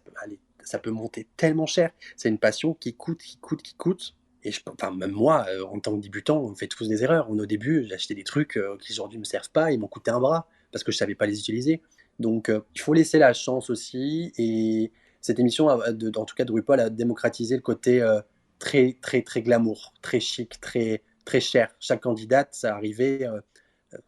peut monter tellement cher. C'est une passion qui coûte, qui coûte, qui coûte. Et enfin, même moi, en tant que débutant, on fait tous des erreurs. Au début, j'ai acheté des trucs qui aujourd'hui ne me servent pas. Ils m'ont coûté un bras parce que je ne savais pas les utiliser. Donc, il faut laisser la chance aussi. Et cette émission, en tout cas de RuPaul, a démocratisé le côté très, très, très glamour, très chic, très, très cher. Chaque candidate, ça arrivait,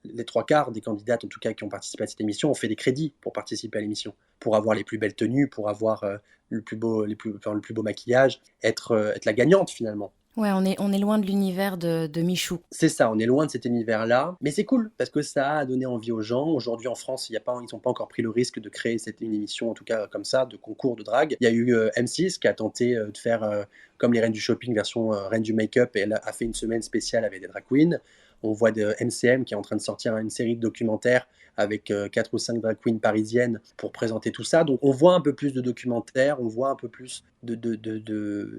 les 3 quarts des candidates, en tout cas, qui ont participé à cette émission, ont fait des crédits pour participer à l'émission, pour avoir les plus belles tenues, pour avoir le plus beau maquillage, être la gagnante finalement.
Ouais, on est loin de l'univers de Michou.
C'est ça, on est loin de cet univers-là, mais c'est cool parce que ça a donné envie aux gens. Aujourd'hui en France, ils n'ont pas encore pris le risque de créer une émission, en tout cas comme ça, de concours de drague. Il y a eu M6 qui a tenté de faire comme les Reines du Shopping version Reines du Make-up et elle a fait une semaine spéciale avec des drag queens. On voit de MCM qui est en train de sortir une série de documentaires avec 4 ou 5 drag queens parisiennes pour présenter tout ça. Donc on voit un peu plus de documentaires, on voit un peu plus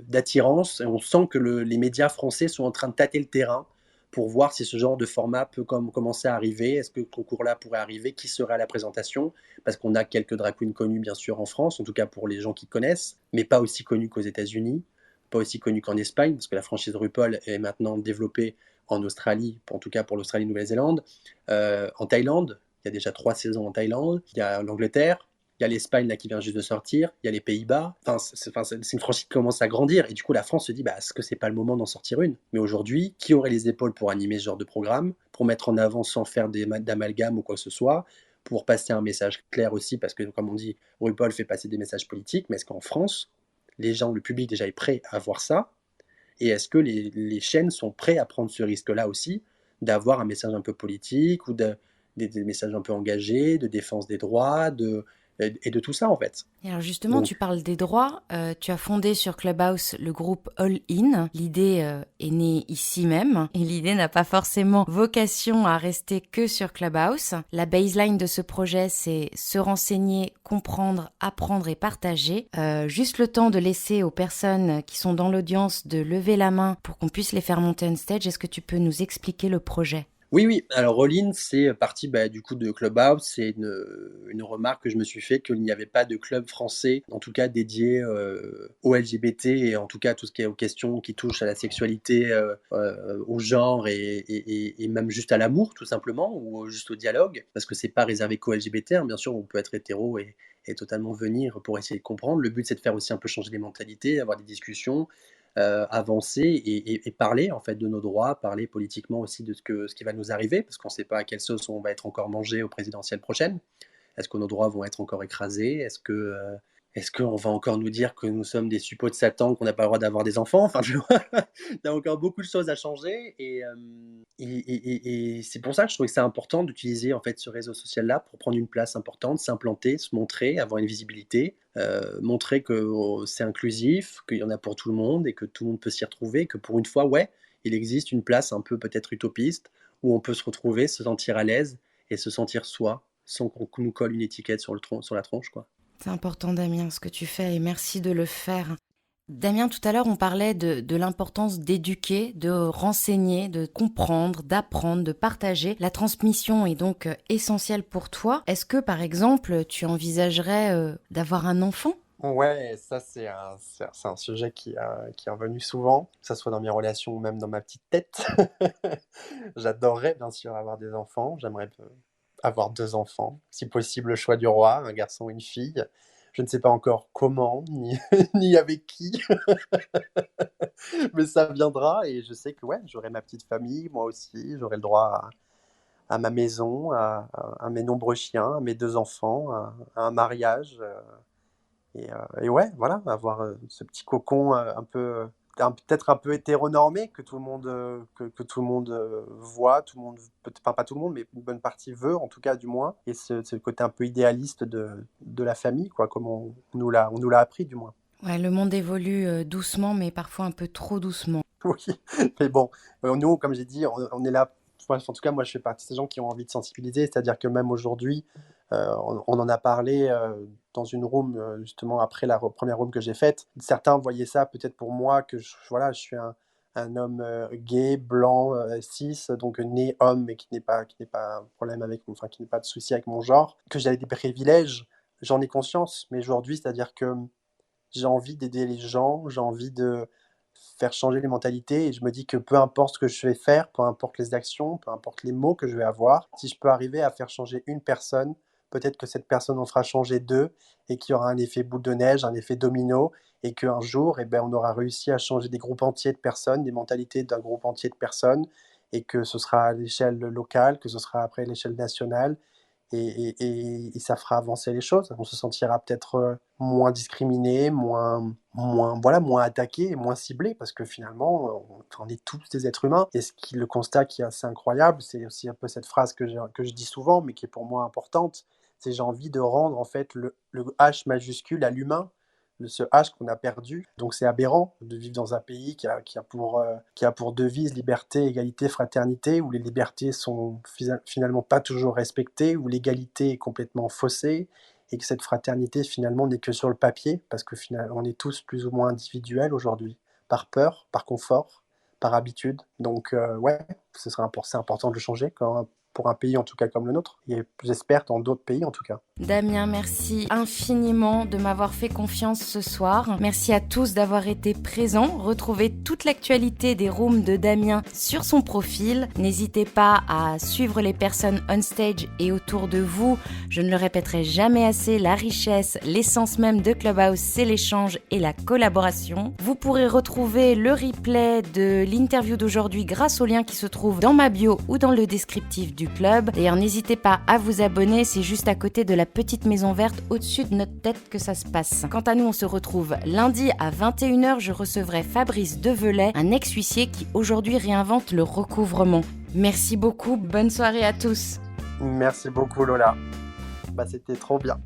d'attirance et on sent que les médias français sont en train de tâter le terrain pour voir si ce genre de format peut commencer à arriver. Est-ce que ce concours-là pourrait arriver? Qui serait à la présentation? Parce qu'on a quelques drag queens connus, bien sûr, en France, en tout cas pour les gens qui connaissent, mais pas aussi connus qu'aux États-Unis, pas aussi connus qu'en Espagne, parce que la franchise RuPaul est maintenant développée en Australie, en tout cas pour l'Australie-Nouvelle-Zélande, en Thaïlande. Il y a déjà 3 saisons en Thaïlande. Il y a l'Angleterre. Il y a l'Espagne là, qui vient juste de sortir, il y a les Pays-Bas. C'est une franchise qui commence à grandir. Et du coup, la France se dit, bah, est-ce que c'est pas le moment d'en sortir une? Mais aujourd'hui, qui aurait les épaules pour animer ce genre de programme, pour mettre en avant sans faire d'amalgame ou quoi que ce soit, pour passer un message clair aussi, parce que comme on dit, RuPaul fait passer des messages politiques, mais est-ce qu'en France, les gens, le public déjà est prêt à voir ça? Et est-ce que les chaînes sont prêts à prendre ce risque-là aussi, d'avoir un message un peu politique ou des messages un peu engagés, de défense des droits, et de tout ça en fait.
Et alors justement,
Donc
tu parles des droits. Tu as fondé sur Clubhouse le groupe All In. L'idée est née ici même. Et l'idée n'a pas forcément vocation à rester que sur Clubhouse. La baseline de ce projet, c'est se renseigner, comprendre, apprendre et partager. Juste le temps de laisser aux personnes qui sont dans l'audience de lever la main pour qu'on puisse les faire monter on stage. Est-ce que tu peux nous expliquer le projet?
oui, oui. Alors Rollin, c'est parti du coup de Clubhouse. C'est une remarque que je me suis fait qu'il n'y avait pas de club français, en tout cas dédié aux LGBT et en tout cas tout ce qui est aux questions qui touchent à la sexualité, au genre et même juste à l'amour tout simplement ou juste au dialogue, parce que c'est pas réservé qu'aux LGBT. Hein. Bien sûr, on peut être hétéro et totalement venir pour essayer de comprendre. Le but, c'est de faire aussi un peu changer les mentalités, avoir des discussions avancer et parler en fait de nos droits, parler politiquement aussi de ce qui va nous arriver, parce qu'on ne sait pas à quelle sauce on va être encore mangé aux présidentielles prochaines. Est-ce que nos droits vont être encore écrasés? est-ce qu'on va encore nous dire que nous sommes des suppôts de Satan, qu'on n'a pas le droit d'avoir des enfants? Enfin, tu vois? Il y a encore beaucoup de choses à changer et c'est pour ça que je trouvais que c'est important d'utiliser, en fait, ce réseau social-là pour prendre une place importante, s'implanter, se montrer, avoir une visibilité, montrer que, c'est inclusif, qu'il y en a pour tout le monde et que tout le monde peut s'y retrouver, que pour une fois, ouais, il existe une place un peu peut-être utopiste où on peut se retrouver, se sentir à l'aise et se sentir soi, sans qu'on nous colle une étiquette sur la tronche, quoi.
C'est important, Damien, ce que tu fais, et merci de le faire. Damien, tout à l'heure, on parlait de l'importance d'éduquer, de renseigner, de comprendre, d'apprendre, de partager. La transmission est donc essentielle pour toi. Est-ce que, par exemple, tu envisagerais d'avoir un enfant?
Ouais, ça c'est un sujet qui est revenu souvent, que ça soit dans mes relations ou même dans ma petite tête. J'adorerais bien sûr avoir des enfants, j'aimerais avoir 2 enfants, si possible le choix du roi, un garçon ou une fille. Je ne sais pas encore comment, ni ni avec qui, mais ça viendra et je sais que ouais, j'aurai ma petite famille, moi aussi, j'aurai le droit à ma maison, à mes nombreux chiens, à mes 2 enfants, à un mariage, et ouais, voilà, avoir, ce petit cocon, un peu, peut-être un peu hétéronormé que tout le monde, que tout le monde, voit, tout le monde peut enfin pas tout le monde, mais une bonne partie veut, en tout cas du moins, et ce côté un peu idéaliste de la famille quoi, comme on nous l'a appris du moins.
Ouais, le monde évolue doucement, mais parfois un peu trop doucement.
Oui, mais bon, nous, comme j'ai dit, on est là. En tout cas, moi, je fais partie de ces gens qui ont envie de sensibiliser. C'est-à-dire que même aujourd'hui, on en a parlé dans une room, justement, après la première room que j'ai faite. Certains voyaient ça peut-être pour moi, que voilà, je suis un homme gay, blanc, cis, donc né homme, mais qui n'est pas un problème avec, enfin, qui n'est pas de souci avec mon genre, que j'avais des privilèges. J'en ai conscience, mais aujourd'hui, c'est-à-dire que j'ai envie d'aider les gens, j'ai envie de faire changer les mentalités et je me dis que peu importe ce que je vais faire, peu importe les actions, peu importe les mots que je vais avoir, si je peux arriver à faire changer une personne, peut-être que cette personne en fera changer 2 et qu'il y aura un effet boule de neige, un effet domino et qu'un jour, eh ben, on aura réussi à changer des groupes entiers de personnes, des mentalités d'un groupe entier de personnes et que ce sera à l'échelle locale, que ce sera après à l'échelle nationale et ça fera avancer les choses. On se sentira peut-être moins discriminé, voilà, moins attaqué, moins ciblé, parce que finalement, on est tous des êtres humains. Et le constat qui est assez incroyable, c'est aussi un peu cette phrase que je dis souvent, mais qui est pour moi importante, c'est j'ai envie de rendre en fait le H majuscule à l'humain, ce H qu'on a perdu. Donc c'est aberrant de vivre dans un pays qui a pour devise liberté, égalité, fraternité, où les libertés sont finalement pas toujours respectées, où l'égalité est complètement faussée, et que cette fraternité finalement n'est que sur le papier, parce que finalement on est tous plus ou moins individuels aujourd'hui, par peur, par confort, par habitude. Donc ouais, c'est important de le changer pour un pays en tout cas comme le nôtre, et j'espère dans d'autres pays en tout cas.
Damien, merci infiniment de m'avoir fait confiance ce soir. Merci à tous d'avoir été présents. Retrouvez toute l'actualité des rooms de Damien sur son profil. N'hésitez pas à suivre les personnes on stage et autour de vous. Je ne le répéterai jamais assez, la richesse, l'essence même de Clubhouse, c'est l'échange et la collaboration. Vous pourrez retrouver le replay de l'interview d'aujourd'hui grâce au lien qui se trouve dans ma bio ou dans le descriptif du club. D'ailleurs, n'hésitez pas à vous abonner, c'est juste à côté de la petite maison verte au-dessus de notre tête que ça se passe. Quant à nous, on se retrouve lundi à 21h. Je recevrai Fabrice Develay, un ex-huissier qui aujourd'hui réinvente le recouvrement. Merci beaucoup, bonne soirée à tous.
Merci beaucoup Lola. C'était trop bien.